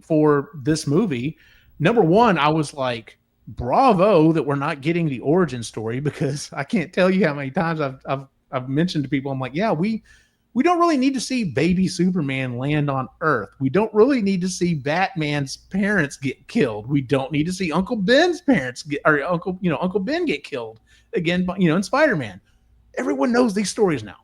for this movie, number one, I was like, bravo that we're not getting the origin story, because I can't tell you how many times I've mentioned to people, I'm like, yeah, we don't really need to see baby Superman land on Earth. We don't really need to see Batman's parents get killed. We don't need to see Uncle Ben's parents Uncle Ben get killed again, in Spider-Man. Everyone knows these stories now.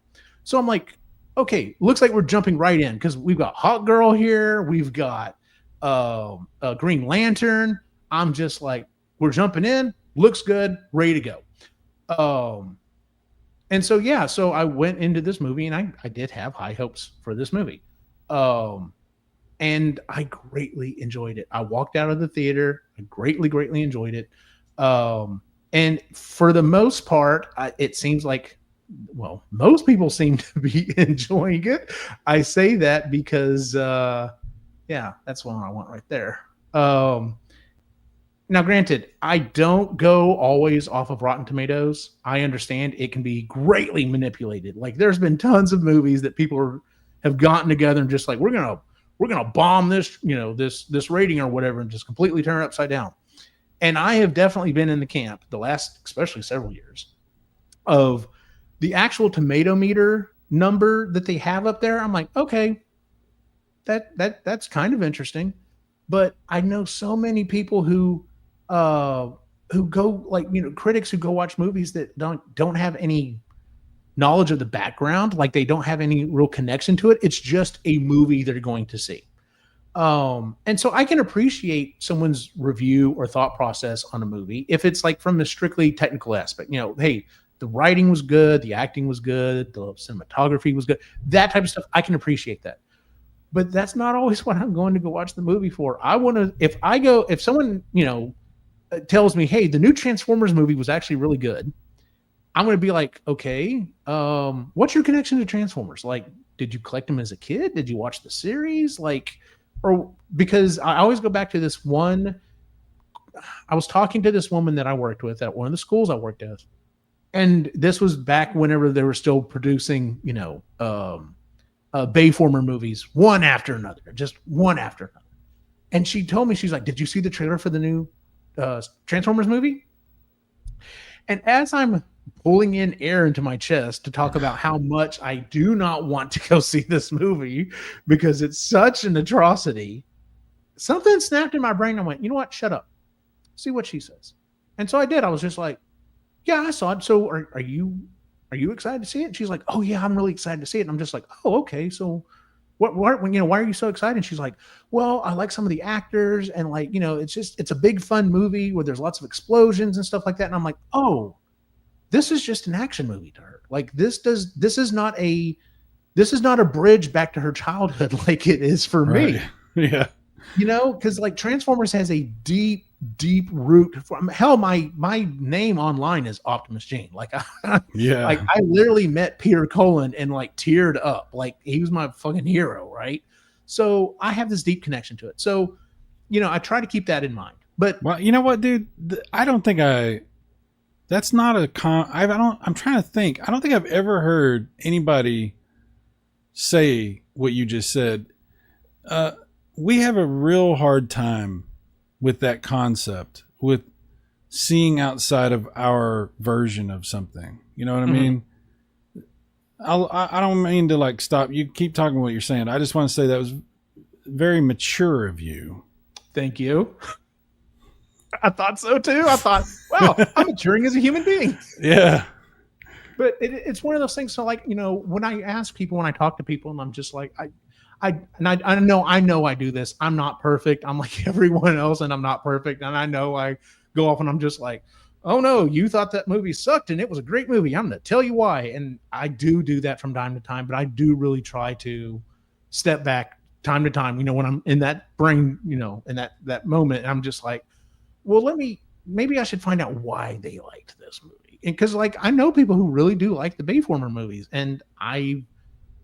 So I'm like, okay, looks like we're jumping right in, because we've got Hawk Girl here, we've got Green Lantern. I'm just like, we're jumping in, looks good, ready to go. And so, yeah, so I went into this movie, and I did have high hopes for this movie. And I greatly enjoyed it. I walked out of the theater, I greatly enjoyed it. And for the most part, it seems like, well, most people seem to be enjoying it. I say that because, yeah, that's one I want right there. Now, granted, I don't go always off of Rotten Tomatoes. I understand it can be greatly manipulated. Like, there's been tons of movies that people have gotten together and just like, we're gonna bomb this, this rating or whatever, and just completely turn it upside down. And I have definitely been in the camp the last, especially several years, of the actual tomato meter number that they have up there. I'm like, okay, that's kind of interesting. But I know so many people who go, like, critics who go watch movies that don't have any knowledge of the background, like they don't have any real connection to it. It's just a movie they're going to see. And so I can appreciate someone's review or thought process on a movie if it's like from a strictly technical aspect. Hey, the writing was good, the acting was good, the cinematography was good, that type of stuff. I can appreciate that. But that's not always what I'm going to go watch the movie for. I want to, if someone, tells me, hey, the new Transformers movie was actually really good, I'm going to be like, okay, what's your connection to Transformers? Like, did you collect them as a kid? Did you watch the series? Like, or because I always go back to this one. I was talking to this woman that I worked with at one of the schools I worked at. And this was back whenever they were still producing, Bayformer movies, one after another, just one after another. And she told me, she's like, did you see the trailer for the new Transformers movie? And as I'm pulling in air into my chest to talk about how much I do not want to go see this movie because it's such an atrocity, something snapped in my brain. I went, you know what? Shut up. See what she says. And so I did. I was just like, yeah, I saw it. So are you excited to see it? And she's like, oh yeah, I'm really excited to see it. And I'm just like, oh, okay. So what, why are you so excited? And she's like, well, I like some of the actors, and like, it's a big fun movie where there's lots of explosions and stuff like that. And I'm like, oh, this is just an action movie to her. Like, this is not a bridge back to her childhood like it is for me. Yeah. Because like Transformers has a deep root. Hell, my name online is Optimus Gene. Like, yeah, like I literally met Peter Cullen and like teared up. Like, he was my fucking hero, right? So I have this deep connection to it. So, I try to keep that in mind. But well, you know what, dude? I don't think that's not a I'm trying to think. I don't think I've ever heard anybody say what you just said. We have a real hard time with that concept, with seeing outside of our version of something. You know what I mean? I don't mean to like stop. You keep talking what you're saying. I just want to say that was very mature of you. Thank you. I thought so too. I thought, wow, I'm maturing as a human being. Yeah. But it's one of those things. So like, when I ask people, when I talk to people, and I'm just like, I I know I do this. I'm not perfect. I'm like everyone else, and I'm not perfect. And I know I go off and I'm just like, oh no, you thought that movie sucked and it was a great movie. I'm going to tell you why. And I do that from time to time, but I do really try to step back time to time, when I'm in that brain, in that moment, I'm just like, well, maybe I should find out why they liked this movie. And cause like, I know people who really do like the Bayformer movies. And I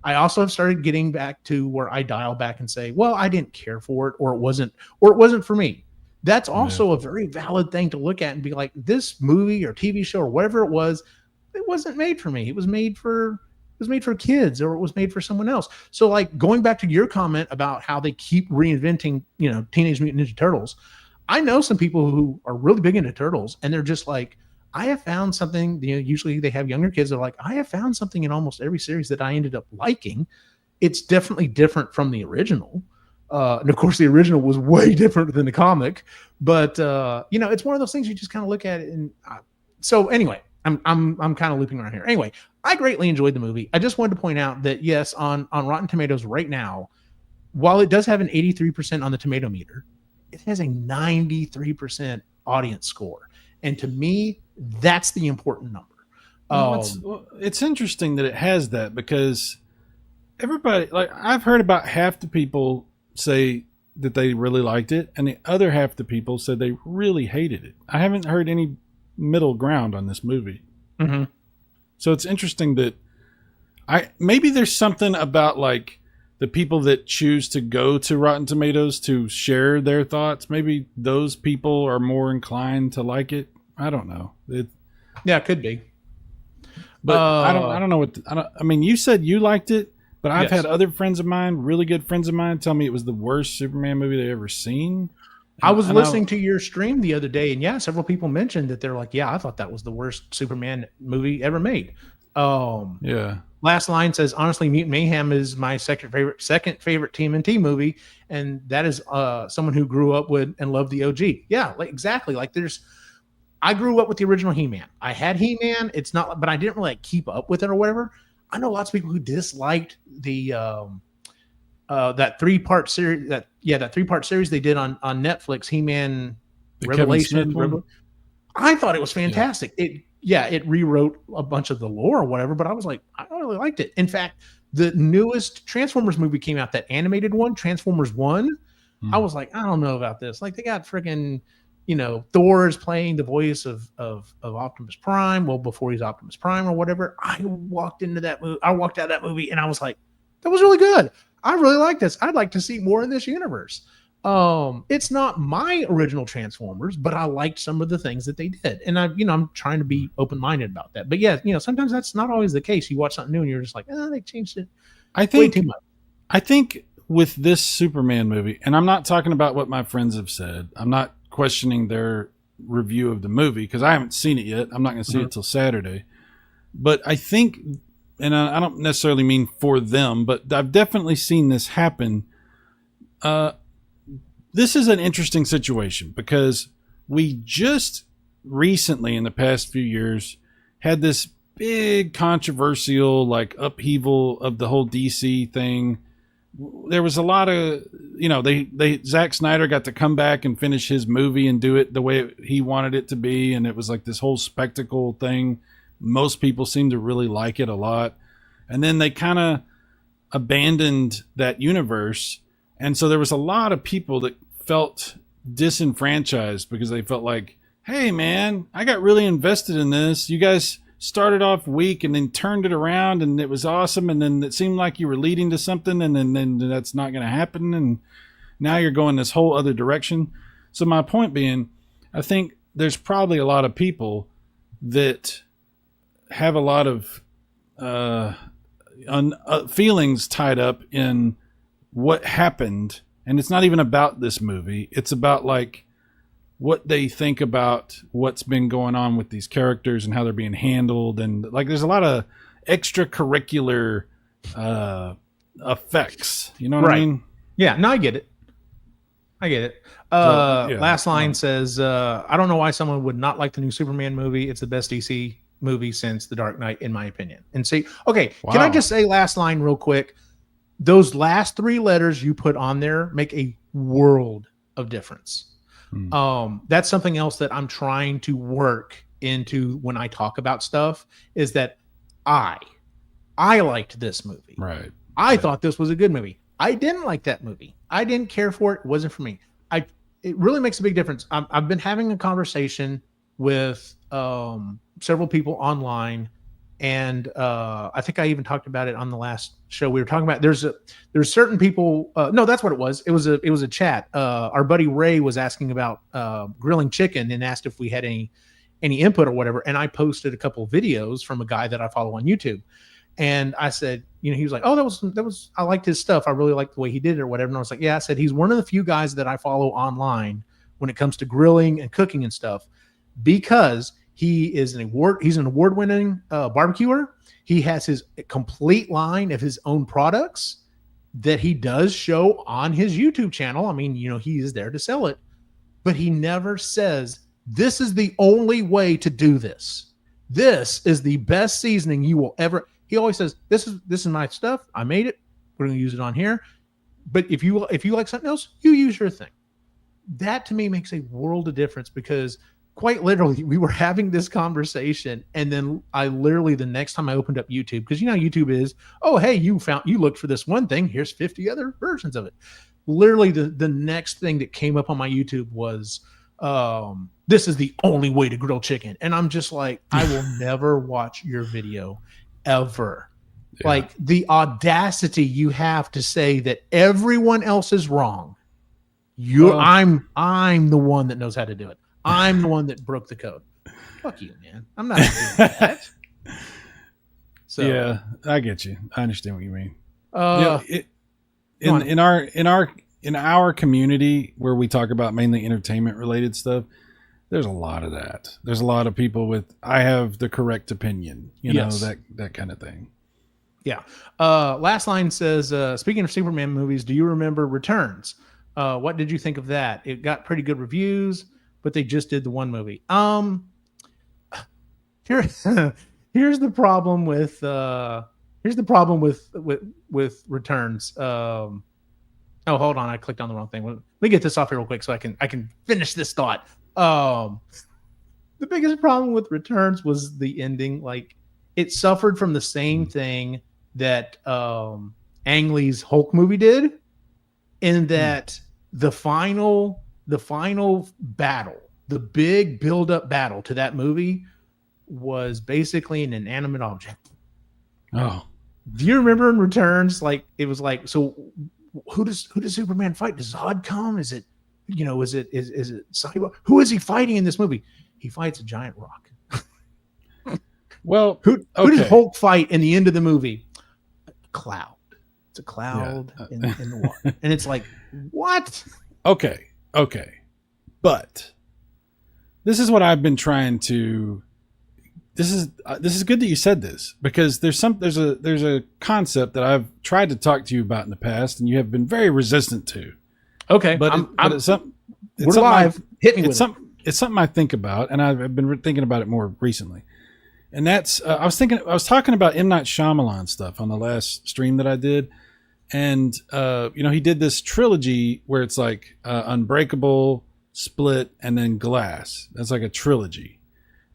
also have started getting back to where I dial back and say, well, I didn't care for it, or it wasn't for me. That's also a very valid thing to look at and be like, this movie or TV show or whatever it wasn't made for me. It was made for kids, or it was made for someone else. So like going back to your comment about how they keep reinventing, Teenage Mutant Ninja Turtles. I know some people who are really big into turtles, and they're just like, I have found something, usually they have younger kids that are like, I have found something in almost every series that I ended up liking. It's definitely different from the original. And of course, the original was way different than the comic, but it's one of those things you just kind of look at it. And so anyway, I'm kind of looping around here. Anyway, I greatly enjoyed the movie. I just wanted to point out that yes, on Rotten Tomatoes right now, while it does have an 83% on the tomato meter, it has a 93% audience score. And to me, that's the important number. It's interesting that it has that, because everybody, like, I've heard about half the people say that they really liked it, and the other half the people said they really hated it. I haven't heard any middle ground on this movie. Mm-hmm. So it's interesting that maybe there's something about like the people that choose to go to Rotten Tomatoes to share their thoughts. Maybe those people are more inclined to like it. I don't know. It could be. But I don't know I mean, you said you liked it. But I've had other friends of mine, really good friends of mine, tell me it was the worst Superman movie they ever seen. I was listening to your stream the other day, and several people mentioned that they're like, I thought that was the worst Superman movie ever made. Last Line says, honestly, Mutant Mayhem is my second favorite TMNT movie, and that is someone who grew up with and loved the OG. Yeah, exactly. Like I grew up with the original He-Man. I had He-Man. It's not, but I didn't really keep up with it or whatever. I know lots of people who disliked the that 3-part series that 3-part series they did on Netflix, He-Man Revelation. I thought it was fantastic. Yeah. It rewrote a bunch of the lore or whatever, but I was like, I really liked it. In fact, the newest Transformers movie came out, that animated one, Transformers 1. I was like, I don't know about this. Like, they got freaking Thor is playing the voice of Optimus Prime. Well, before he's Optimus Prime or whatever. I walked out of that movie and I was like, that was really good. I really like this. I'd like to see more in this universe. It's not my original Transformers, but I liked some of the things that they did. And I'm trying to be open-minded about that. But sometimes that's not always the case. You watch something new and you're just like, they changed it way too much. I think with this Superman movie, and I'm not talking about what my friends have said. I'm not questioning their review of the movie because I haven't seen it yet. I'm not going to see it till Saturday. But I think, and I don't necessarily mean for them, but I've definitely seen this happen. This is an interesting situation because we just recently, in the past few years, had this big controversial upheaval of the whole DC thing. There was a lot of, Zack Snyder got to come back and finish his movie and do it the way he wanted it to be. And it was like this whole spectacle thing. Most people seem to really like it a lot. And then they kind of abandoned that universe. And so there was a lot of people that felt disenfranchised because they felt like, hey man, I got really invested in this. You guys started off weak and then turned it around and it was awesome, and then it seemed like you were leading to something, and then that's not going to happen, and now you're going this whole other direction. So my point being, I think there's probably a lot of people that have a lot of feelings tied up in what happened, and it's not even about this movie. It's about what they think about what's been going on with these characters and how they're being handled. And there's a lot of extracurricular effects. You know what I mean? Yeah, no, I get it. Last Line says, I don't know why someone would not like the new Superman movie. It's the best DC movie since The Dark Knight, in my opinion. And see, okay, Can I just say Last Line real quick? those last three letters you put on there make a world of difference. That's something else that I'm trying to work into when I talk about stuff, is that I liked this movie. Right. I thought this was a good movie. I didn't like that movie. I didn't care for it. It wasn't for me. It really makes a big difference. I've been having a conversation with several people online, and I think I even talked about it on the last show. We were talking about there's certain people. No, that's what it was. It was a chat. Our buddy Ray was asking about grilling chicken and asked if we had any input or whatever. And I posted a couple of videos from a guy that I follow on YouTube. And I said, you know, he was like, oh, that was, I liked his stuff. I really liked the way he did it or whatever. And I was like, yeah, I said, he's one of the few guys that I follow online when it comes to grilling and cooking and stuff, because he's an award-winning barbecuer. He has his complete line of his own products that he does show on his YouTube channel. I mean, you know, he is there to sell it, but he never says, this is the only way to do this. This is the best seasoning you will ever. He always says, this is my stuff. I made it. We're going to use it on here. But if you like something else, you use your thing. That to me makes a world of difference, because quite literally we were having this conversation, and then I literally, the next time I opened up YouTube, because you know how YouTube is, oh, hey, you looked for this one thing. Here's 50 other versions of it. Literally the next thing that came up on my YouTube was, this is the only way to grill chicken. And I'm just like, I will never watch your video ever. Yeah. Like, the audacity you have to say that everyone else is wrong. I'm the one that knows how to do it. I'm the one that broke the code. Fuck you, man. I'm not doing that. So yeah, I get you. I understand what you mean. In our community where we talk about mainly entertainment related stuff, there's a lot of that. There's a lot of people with, I have the correct opinion, you know, that kind of thing. Yeah. Last line says, speaking of Superman movies, do you remember Returns? What did you think of that? It got pretty good reviews, but they just did the one movie. Here's the problem with Returns. Oh, hold on. I clicked on the wrong thing. Let me get this off here real quick so I can finish this thought. The biggest problem with Returns was the ending. Like, it suffered from the same thing that Ang Lee's Hulk movie did, in that the final battle, the big build-up battle to that movie, was basically an inanimate object. Oh, do you remember in Returns? Like, it was like, so who does Superman fight? Does Zod come? Is it, you know, is it Cyborg? Who is he fighting in this movie? He fights a giant rock. Well, who does Hulk fight in the end of the movie? A cloud. It's a cloud in the water. And it's like, what? Okay. But this is what I've been trying to, this is good that you said this, because there's a concept that I've tried to talk to you about in the past, and you have been very resistant to. Okay. But it's something Hit me with it. It's something I think about, and I've been thinking about it more recently. And that's, I was talking about M. Night Shyamalan stuff on the last stream that I did. And, you know, he did this trilogy where it's like Unbreakable, Split, and then Glass. That's like a trilogy.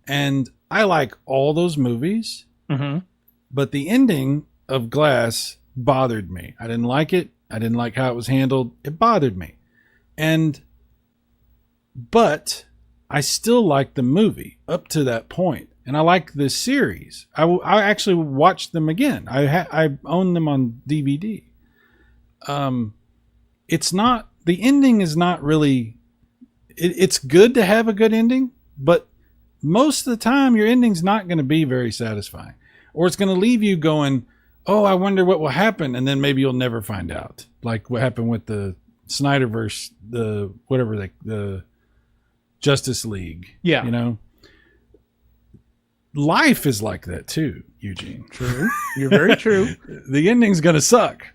And I like all those movies, but the ending of Glass bothered me. I didn't like it. I didn't like how it was handled. It bothered me. But I still like the movie up to that point. And I like the series. I actually watched them again. I own them on DVD. It's not, the ending is not really, it's good to have a good ending, but most of the time your ending's not going to be very satisfying, or it's going to leave you going, oh, I wonder what will happen. And then maybe you'll never find out. Like what happened with the Snyderverse, the Justice League. Yeah. You know, life is like that too, Eugene. True. You're very true. The ending's going to suck.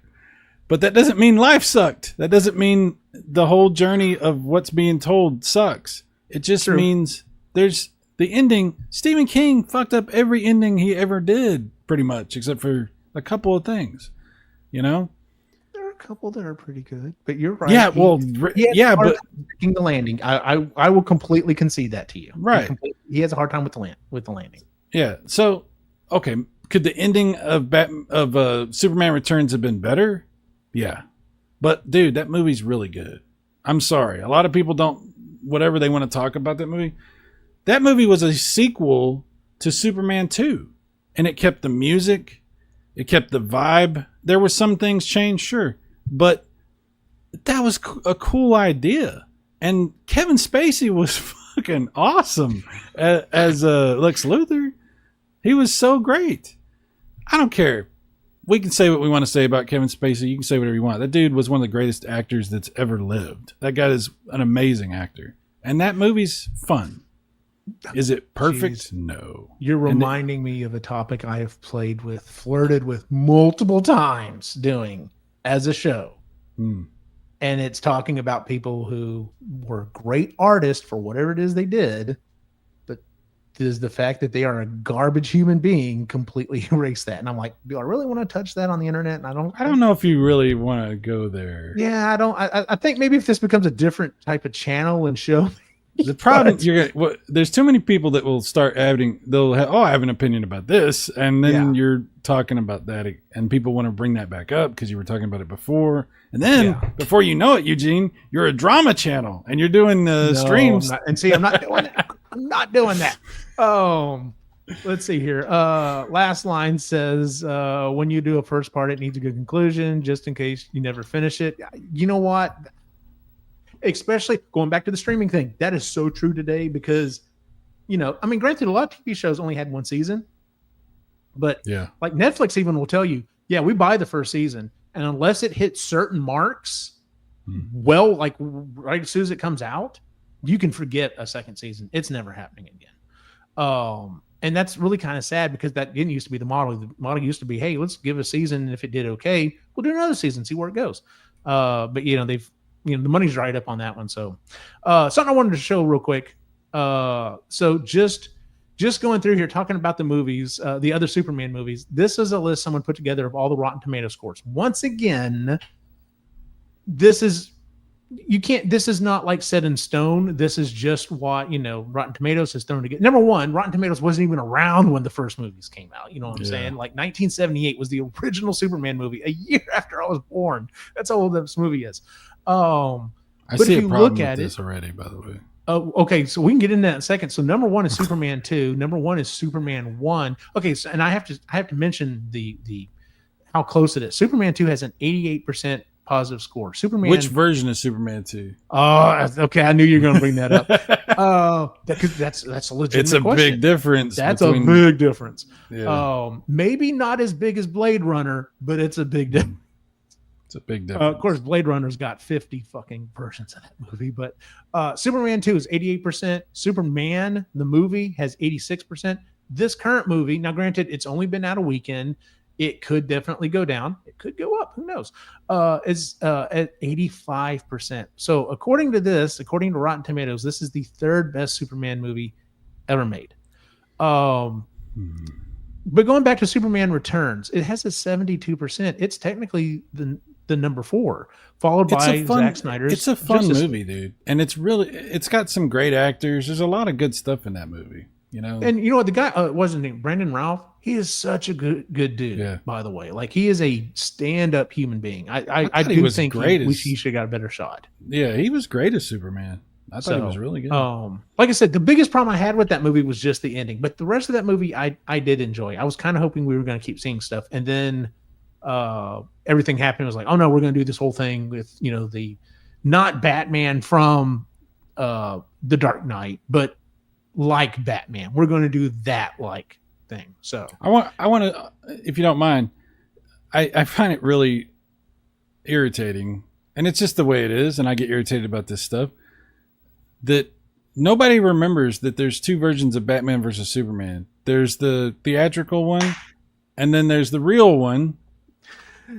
But that doesn't mean life sucked. That doesn't mean the whole journey of what's being told sucks. It just means there's the ending. Stephen King fucked up every ending he ever did, pretty much, except for a couple of things, you know? couple that are pretty good, but you're right. Yeah, but sticking the landing. I will completely concede that to you. Right. He has a hard time with the landing. Yeah. So, okay, could the ending of Superman Returns have been better? Yeah, but dude, that movie's really good. I'm sorry, a lot of people don't whatever they want to talk about that movie. That movie was a sequel to Superman 2, and it kept the music, it kept the vibe. There were some things changed, sure, but that was a cool idea. And Kevin Spacey was fucking awesome as Lex Luthor. He was so great. I don't care. We can say what we want to say about Kevin Spacey. You can say whatever you want. That dude was one of the greatest actors that's ever lived. That guy is an amazing actor. And that movie's fun. Is it perfect? Jeez. No. You're reminding me of a topic I have flirted with multiple times doing as a show. And it's talking about people who were great artists for whatever it is they did, but does the fact that they are a garbage human being completely erase that? And I'm like, do I really want to touch that on the internet? And I don't know if you really want to go there. Yeah, I don't. I think maybe if this becomes a different type of channel and show. The problem there's too many people that will start adding. They'll have, I have an opinion about this, and then you're talking about that, and people want to bring that back up because you were talking about it before, and then before you know it, Eugene, you're a drama channel and you're doing streams. I'm not doing that. I'm not doing that. Let's see here. Last line says, when you do a first part, it needs a good conclusion, just in case you never finish it. You know what? Especially going back to the streaming thing, that is so true today because, granted, a lot of TV shows only had one season, but like Netflix even will tell you, we buy the first season, and unless it hits certain marks, like right as soon as it comes out, you can forget a second season. It's never happening again. And that's really kind of sad because that didn't used to be the model. The model used to be, hey, let's give a season, and if it did okay, we'll do another season, see where it goes. But the money's right up on that one. So something I wanted to show real quick. So just going through here, talking about the movies, the other Superman movies, this is a list someone put together of all the Rotten Tomato scores. Once again, this is not like set in stone. This is just what, Rotten Tomatoes has thrown together. Number one, Rotten Tomatoes wasn't even around when the first movies came out. You know what I'm saying? Like 1978 was the original Superman movie, a year after I was born. That's how old this movie is. I see a problem with this already, by the way. Oh, okay. So we can get into that in a second. So number one is Superman 2. Number one is Superman 1. Okay. So, and I have to mention the how close it is. Superman 2 has an 88% positive score. Superman. Which version is Superman 2? Oh, okay. I knew you were going to bring that up. That's a legitimate It's a question. big difference. That's a big difference. Yeah. Maybe not as big as Blade Runner, but it's a big difference. It's a big difference. Of course, Blade Runner's got 50 fucking versions of that movie, but Superman 2 is 88%. Superman, the movie, has 86%. This current movie, now granted, it's only been out a weekend. It could definitely go down. It could go up. Who knows? Is at 85%. So according to Rotten Tomatoes, this is the third best Superman movie ever made. But going back to Superman Returns, it has a 72%. It's technically the number 4, followed by Zack Snyder's. It's a fun movie, dude, and it's got some great actors. There's a lot of good stuff in that movie, And you know what, the guy wasn't named Brendan Ralph. He is such a good dude. By the way, like he is a stand-up human being. I do think he should have got a better shot. Yeah, he was great as Superman. I thought he was really good. Like I said, the biggest problem I had with that movie was just the ending. But the rest of that movie, I did enjoy. I was kind of hoping we were going to keep seeing stuff, and then everything happened. It was like, oh no, we're going to do this whole thing with the not Batman from the Dark Knight, but like Batman. We're going to do that like thing. So I want to, if you don't mind, I find it really irritating, and it's just the way it is, and I get irritated about this stuff. That nobody remembers that there's two versions of Batman versus Superman. There's the theatrical one, and then there's the real one,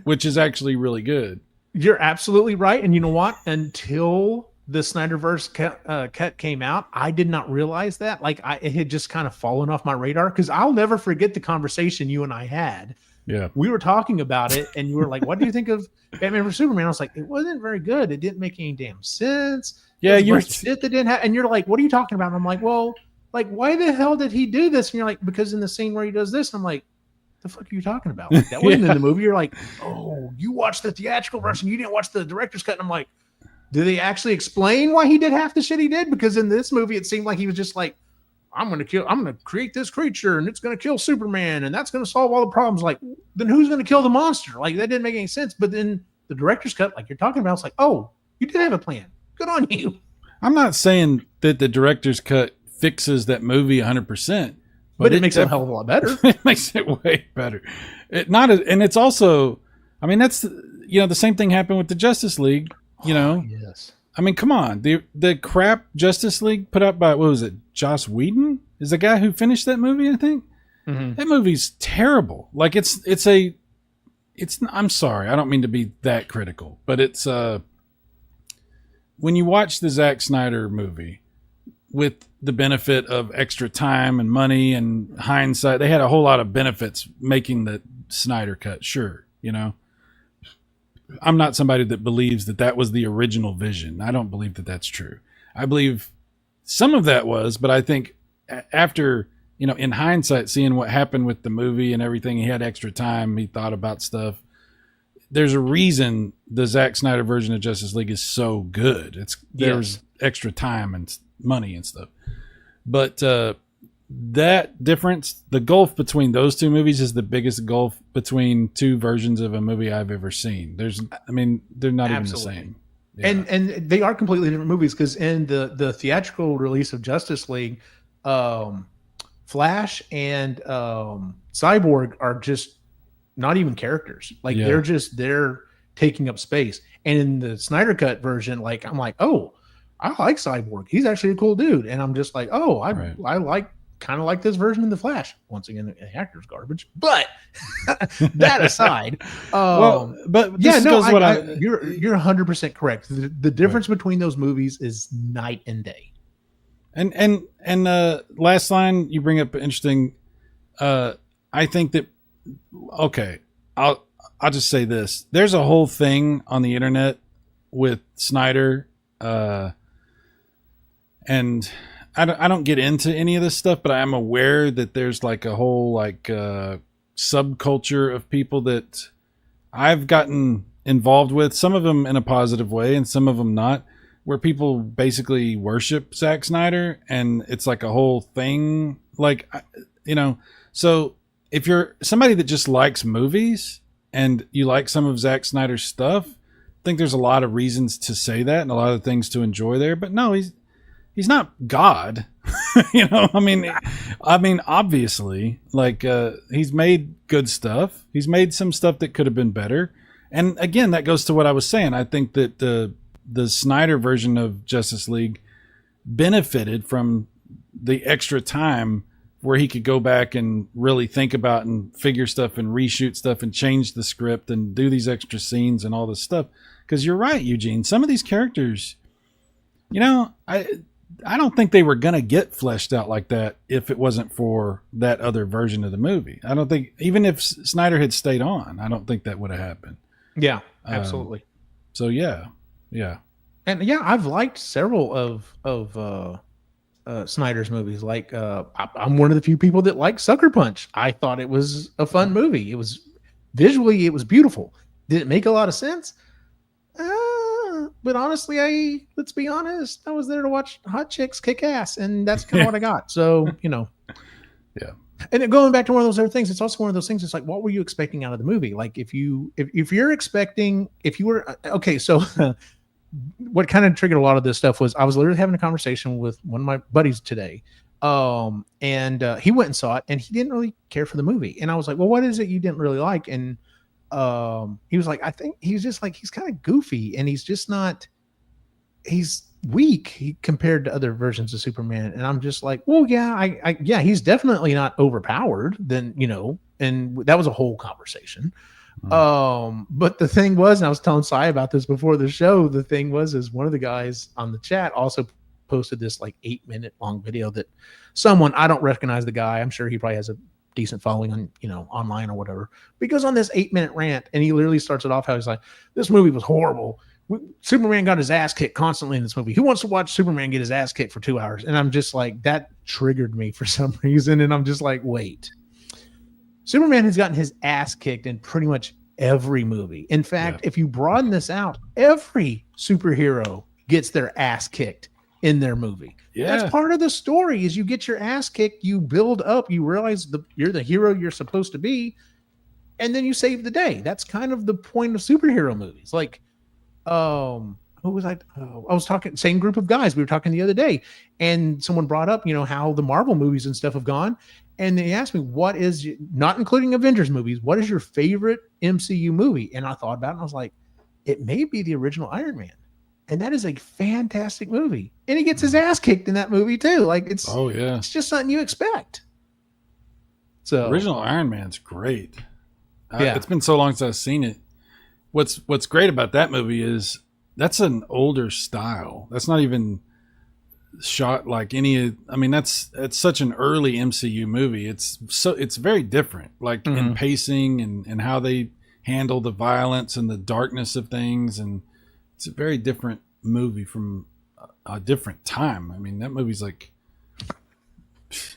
which is actually really good. You're absolutely right. And you know what? Until the Snyderverse cut came out, I did not realize that. Like it had just kind of fallen off my radar, because I'll never forget the conversation you and I had Yeah. We were talking about it, and you were like, "What do you think of Batman vs Superman?" I was like, "It wasn't very good. It didn't make any damn sense. There Yeah, was a you're bunch of shit that didn't have." And you're like, "What are you talking about?" And I'm like, "Well, like, why the hell did he do this?" And you're like, "Because in the scene where he does this," I'm like, "The fuck are you talking about? Like, that wasn't in the movie." You're like, "Oh, you watched the theatrical version. You didn't watch the director's cut." And I'm like, "Do they actually explain why he did half the shit he did?" Because in this movie, it seemed like he was just like, I'm gonna create this creature and it's gonna kill Superman and that's gonna solve all the problems. Like, then who's gonna kill the monster? Like, that didn't make any sense. But then the director's cut, like you're talking about, it's like, oh, you did have a plan. Good on you. I'm not saying that the director's cut fixes that movie 100%, but it makes it a hell of a lot better. It makes it way better. And it's also, I mean, that's, the same thing happened with the Justice League. Yes. I mean, come on. The crap Justice League put out by, what was it, Joss Whedon is the guy who finished that movie, I think. Mm-hmm. That movie's terrible. Like, I'm sorry, I don't mean to be that critical, but it's when you watch the Zack Snyder movie with the benefit of extra time and money and hindsight, they had a whole lot of benefits making the Snyder cut. Sure, I'm not somebody that believes that was the original vision. I don't believe that that's true. I believe some of that was, but I think after, in hindsight, seeing what happened with the movie and everything, he had extra time. He thought about stuff. There's a reason the Zack Snyder version of Justice League is so good. There's extra time and money and stuff. But that difference, the gulf between those two movies is the biggest gulf between two versions of a movie I've ever seen. They're not even the same. Yeah. And they are completely different movies, because in the theatrical release of Justice League, Flash and Cyborg are just not even characters. Like, they're taking up space. And in the Snyder Cut version, like, I'm like, oh, I like Cyborg. He's actually a cool dude. And I'm just like, oh, I kind of like this version of the Flash. Once again, the actor's garbage, but that aside, but you're 100% correct. The difference between those movies is night and day. And last line you bring up interesting. I think that, okay, I'll just say this. There's a whole thing on the internet with Snyder, and I don't get into any of this stuff, but I am aware that there's like a whole subculture of people that I've gotten involved with, some of them in a positive way and some of them not, where people basically worship Zack Snyder, and it's like a whole thing. Like, so if you're somebody that just likes movies and you like some of Zack Snyder's stuff, I think there's a lot of reasons to say that and a lot of things to enjoy there. But no, he's not God. I mean, obviously, like, he's made good stuff. He's made some stuff that could have been better. And again, that goes to what I was saying. I think that the Snyder version of Justice League benefited from the extra time where he could go back and really think about and figure stuff and reshoot stuff and change the script and do these extra scenes and all this stuff. Because you're right, Eugene. Some of these characters, I don't think they were going to get fleshed out like that if it wasn't for that other version of the movie. I don't think, even if Snyder had stayed on, I don't think that would have happened. Yeah, absolutely. So yeah. And yeah, I've liked several of Snyder's movies. Like, I'm one of the few people that like Sucker Punch. I thought it was a fun movie. It was visually, it was beautiful. Did it make a lot of sense? But honestly, let's be honest, I was there to watch hot chicks kick ass, and that's kind of what I got. So, Yeah. And then going back to one of those other things, it's also one of those things. It's like, what were you expecting out of the movie? Like, if you were okay, so what kind of triggered a lot of this stuff was I was literally having a conversation with one of my buddies today. And he went and saw it, and he didn't really care for the movie. And I was like, well, what is it you didn't really like? And he was like, I think he's just like, he's kind of goofy, and he's weak compared to other versions of Superman. And I'm just like, well, yeah, yeah, he's definitely not overpowered then, and that was a whole conversation. But the thing was, and I was telling Sai about this before the show, the thing was, is one of the guys on the chat also posted this like 8-minute long video that someone, I don't recognize the guy. I'm sure he probably has a decent following on, online or whatever. But he goes on this 8-minute rant, and he literally starts it off how he's like, "This movie was horrible. Superman got his ass kicked constantly in this movie. Who wants to watch Superman get his ass kicked for 2 hours?" And I'm just like, that triggered me for some reason. And I'm just like, wait, Superman has gotten his ass kicked in pretty much every movie. In fact, if you broaden this out, every superhero gets their ass kicked in their movie. Yeah. That's part of the story. Is you get your ass kicked, you build up, you realize you're the hero you're supposed to be, and then you save the day. That's kind of the point of superhero movies. Like, who was I? I was talking, same group of guys. We were talking the other day, and someone brought up, how the Marvel movies and stuff have gone. And they asked me, what is, not including Avengers movies, what is your favorite MCU movie? And I thought about it, and I was like, it may be the original Iron Man. And that is a fantastic movie. And he gets his ass kicked in that movie too. Like, it's just something you expect. So original Iron Man's great. It's been so long since I've seen it. What's great about that movie is that's an older style. That's not even shot like any. I mean, it's such an early MCU movie. It's very different, like in pacing and how they handle the violence and the darkness of things, and it's a very different movie from a different time. I mean, that movie's like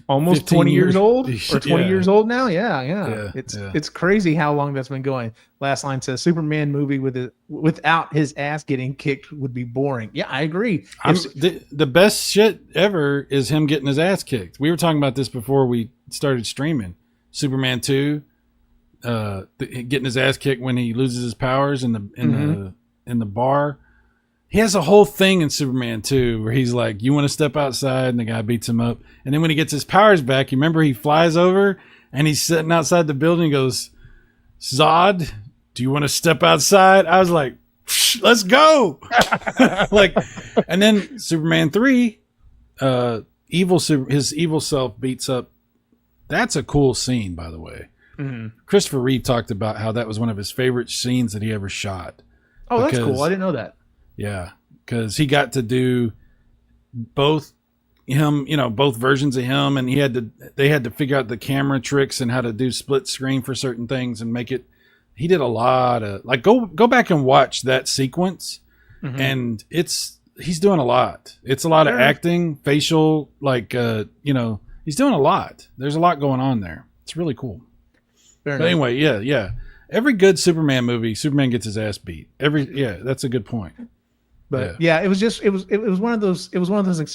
almost 20 years old or 20 years old now. Yeah. It's crazy how long that's been going. Last line says Superman movie without his ass getting kicked would be boring. Yeah, I agree. The best shit ever is him getting his ass kicked. We were talking about this before we started streaming. Superman 2, getting his ass kicked when he loses his powers in the bar. He has a whole thing in Superman 2 where he's like, "You want to step outside?" And the guy beats him up. And then when he gets his powers back, you remember he flies over and he's sitting outside the building and goes, "Zod, do you want to step outside?" I was like, "Let's go." And then Superman 3, his evil self beats up. That's a cool scene, by the way. Mm-hmm. Christopher Reeve talked about how that was one of his favorite scenes that he ever shot. Oh, that's cool. I didn't know that. Yeah, because he got to do both versions of him, and they had to figure out the camera tricks and how to do split screen for certain things and make it. He did a lot of go back and watch that sequence, and he's doing a lot. It's a lot of acting, facial, he's doing a lot. There's a lot going on there. It's really cool. But anyway, yeah. Every good Superman movie, Superman gets his ass beat. That's a good point. But it was one of those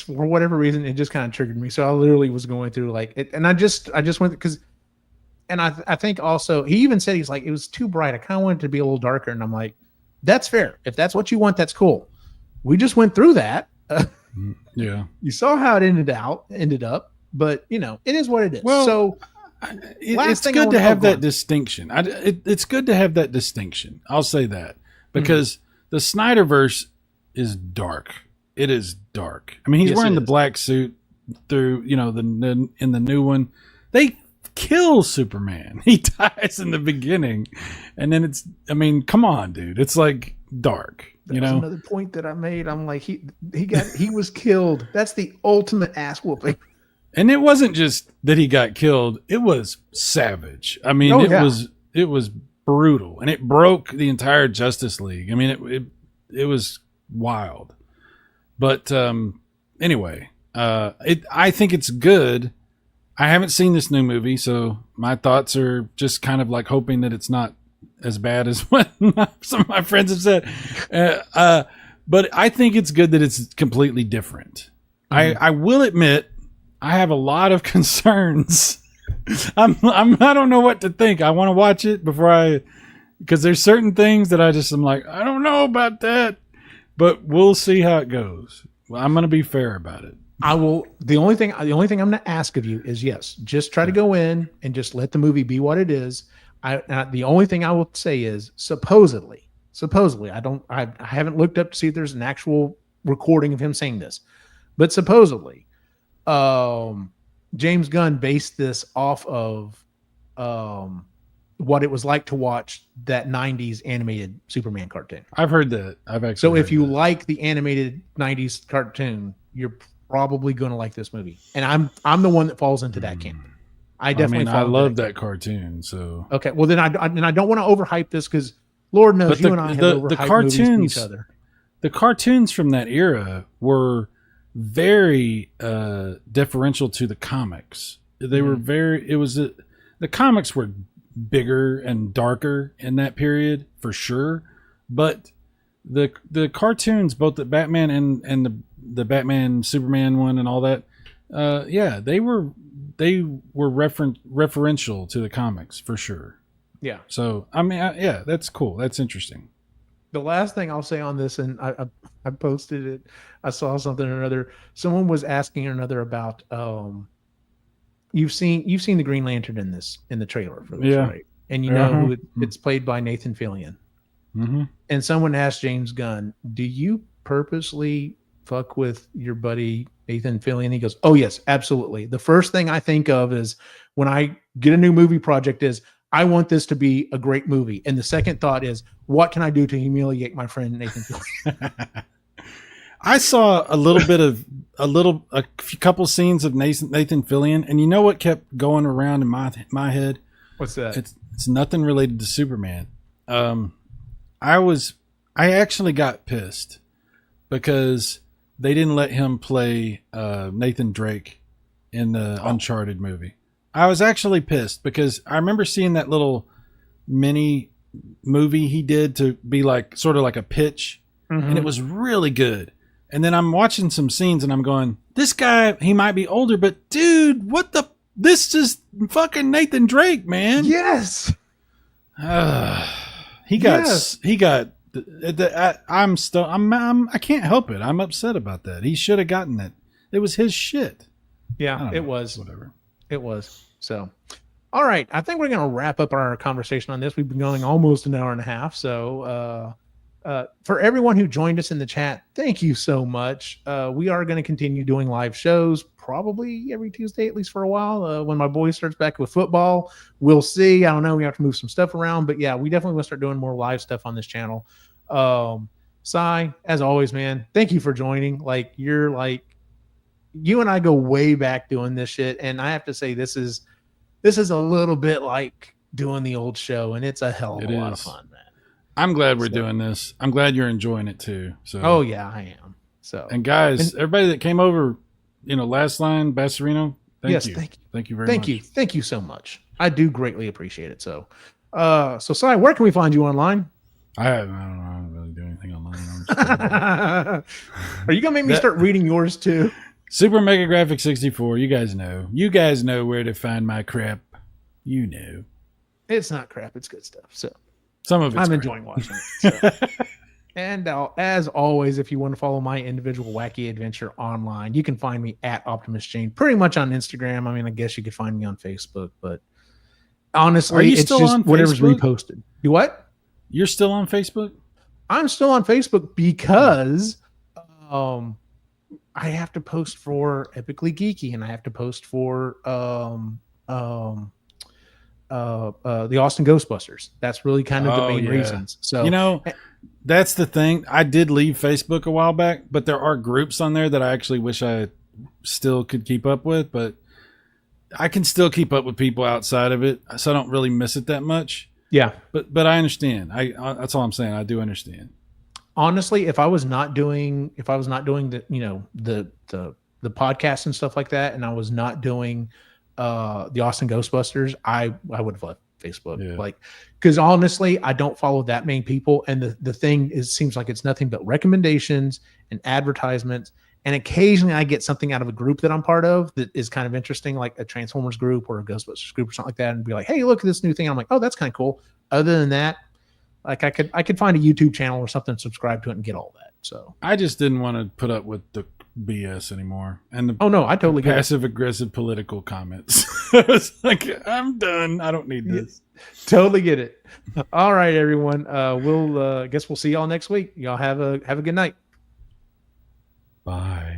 for whatever reason it just kind of triggered me. So I literally was going through like it, and I just went because, and I think also he even said, he's like, it was too bright. I kind of wanted it to be a little darker, and I'm like, that's fair. If that's what you want, that's cool. We just went through that. Yeah, you saw how it ended up, but it is what it is. Well, so it's good to have that distinction. It's good to have that distinction. I'll say that because the Snyderverse is dark. It is dark. I mean, he's wearing the black suit through, in the new one. They kill Superman. He dies in the beginning. And then come on, dude. It's like dark. That was another point that I made. I'm like, he was killed. That's the ultimate ass whooping. And it wasn't just that he got killed. It was savage. I mean, it was brutal, and it broke the entire Justice League. I mean, it was wild. But anyway, I think it's good. I haven't seen this new movie, so my thoughts are just kind of like hoping that it's not as bad as what some of my friends have said. But I think it's good that it's completely different. I will admit, I have a lot of concerns. I don't know what to think. I want to watch it because there's certain things that I'm like, I don't know about that, but we'll see how it goes. Well, I'm going to be fair about it. I will. The only thing I'm going to ask of you is, yes, just try to go in and just let the movie be what it is. The only thing I will say is supposedly, I haven't looked up to see if there's an actual recording of him saying this, but supposedly, James Gunn based this off of what it was like to watch that 90s animated Superman cartoon. I've heard that. So if you like the animated 90s cartoon, you're probably going to like this movie. And I'm the one that falls into that camp. I definitely I followed love that cartoon. So okay, well then I don't want to overhype this because Lord knows you and I have overhyped movies to each other. The cartoons from that era were very deferential to the comics. They were very. It was the comics were bigger and darker in that period for sure, but the cartoons, both the Batman and the Batman Superman one and all that, yeah, they were referential to the comics for sure. Yeah. So I mean, yeah, that's cool. That's interesting. The last thing I'll say on this, and I posted it. I saw something or another. Someone was asking another about you've seen the Green Lantern in the trailer for this, right? And you know who it's played by Nathan Fillion. Mm-hmm. And someone asked James Gunn, "Do you purposely fuck with your buddy Nathan Fillion?" He goes, "Oh yes, absolutely. The first thing I think of is when I get a new movie project is I want this to be a great movie. And the second thought is, what can I do to humiliate my friend Nathan Fillion?" I saw a couple scenes of Nathan Fillion, and you know what kept going around in my head? What's that? It's nothing related to Superman. I actually got pissed because they didn't let him play Nathan Drake in the Uncharted movie. I was actually pissed because I remember seeing that little mini movie he did to be like sort of like a pitch, and it was really good. And then I'm watching some scenes and I'm going, this guy, he might be older, but dude, this is fucking Nathan Drake, man. Yes. I can't help it. I'm upset about that. He should have gotten it. It was his shit. Yeah, it was. Whatever. It was. So, all right. I think we're going to wrap up our conversation on this. We've been going almost an hour and a half. So, for everyone who joined us in the chat, thank you so much. We are going to continue doing live shows probably every Tuesday, at least for a while. When my boy starts back with football, we'll see. I don't know. We have to move some stuff around, but yeah, we definitely want to start doing more live stuff on this channel. Cy, as always, man, thank you for joining. You and I go way back doing this shit. And I have to say, this is a little bit like doing the old show, and it's a hell of a lot of fun, man. I'm glad we're doing this. I'm glad you're enjoying it too. So. Oh yeah, I am. So, and guys, everybody that came over, last line, Basserino, thank you. Thank you very much. Thank you so much. I do greatly appreciate it. So, Cy, where can we find you online? I don't know. I don't really do anything online. Are you gonna make me start reading yours too? Super Mega Graphic 64. You guys know. You guys know where to find my crap. You know. It's not crap. It's good stuff. So. Some of it's I'm enjoying watching it. So. And as always, if you want to follow my individual wacky adventure online, you can find me at Optimus Jane pretty much on Instagram. I mean, I guess you could find me on Facebook, but honestly, it's just whatever's reposted. You what? You're still on Facebook? I'm still on Facebook because I have to post for Epically Geeky, and I have to post for the Austin Ghostbusters. That's really kind of the main reasons. So that's the thing. I did leave Facebook a while back, but there are groups on there that I actually wish I still could keep up with, but I can still keep up with people outside of it, so I don't really miss it that much. Yeah, but I understand. That's all I'm saying. I do understand. Honestly, if I was not doing the the podcast and stuff like that, and I was not doing the Austin Ghostbusters, I would have left Facebook. Yeah. Because honestly, I don't follow that many people, and the thing seems like it's nothing but recommendations and advertisements, and occasionally I get something out of a group that I'm part of that is kind of interesting, like a Transformers group or a Ghostbusters group or something like that, and be like, hey, look at this new thing. I'm like, oh, that's kind of cool. Other than that, I could find a YouTube channel or something, subscribe to it, and get all that. So I just didn't want to put up with the BS anymore, and I totally get passive aggressive political comments. It's like, I'm done. I don't need this. Totally get it. All right, everyone. We'll guess we'll see y'all next week. Y'all have a good night. Bye.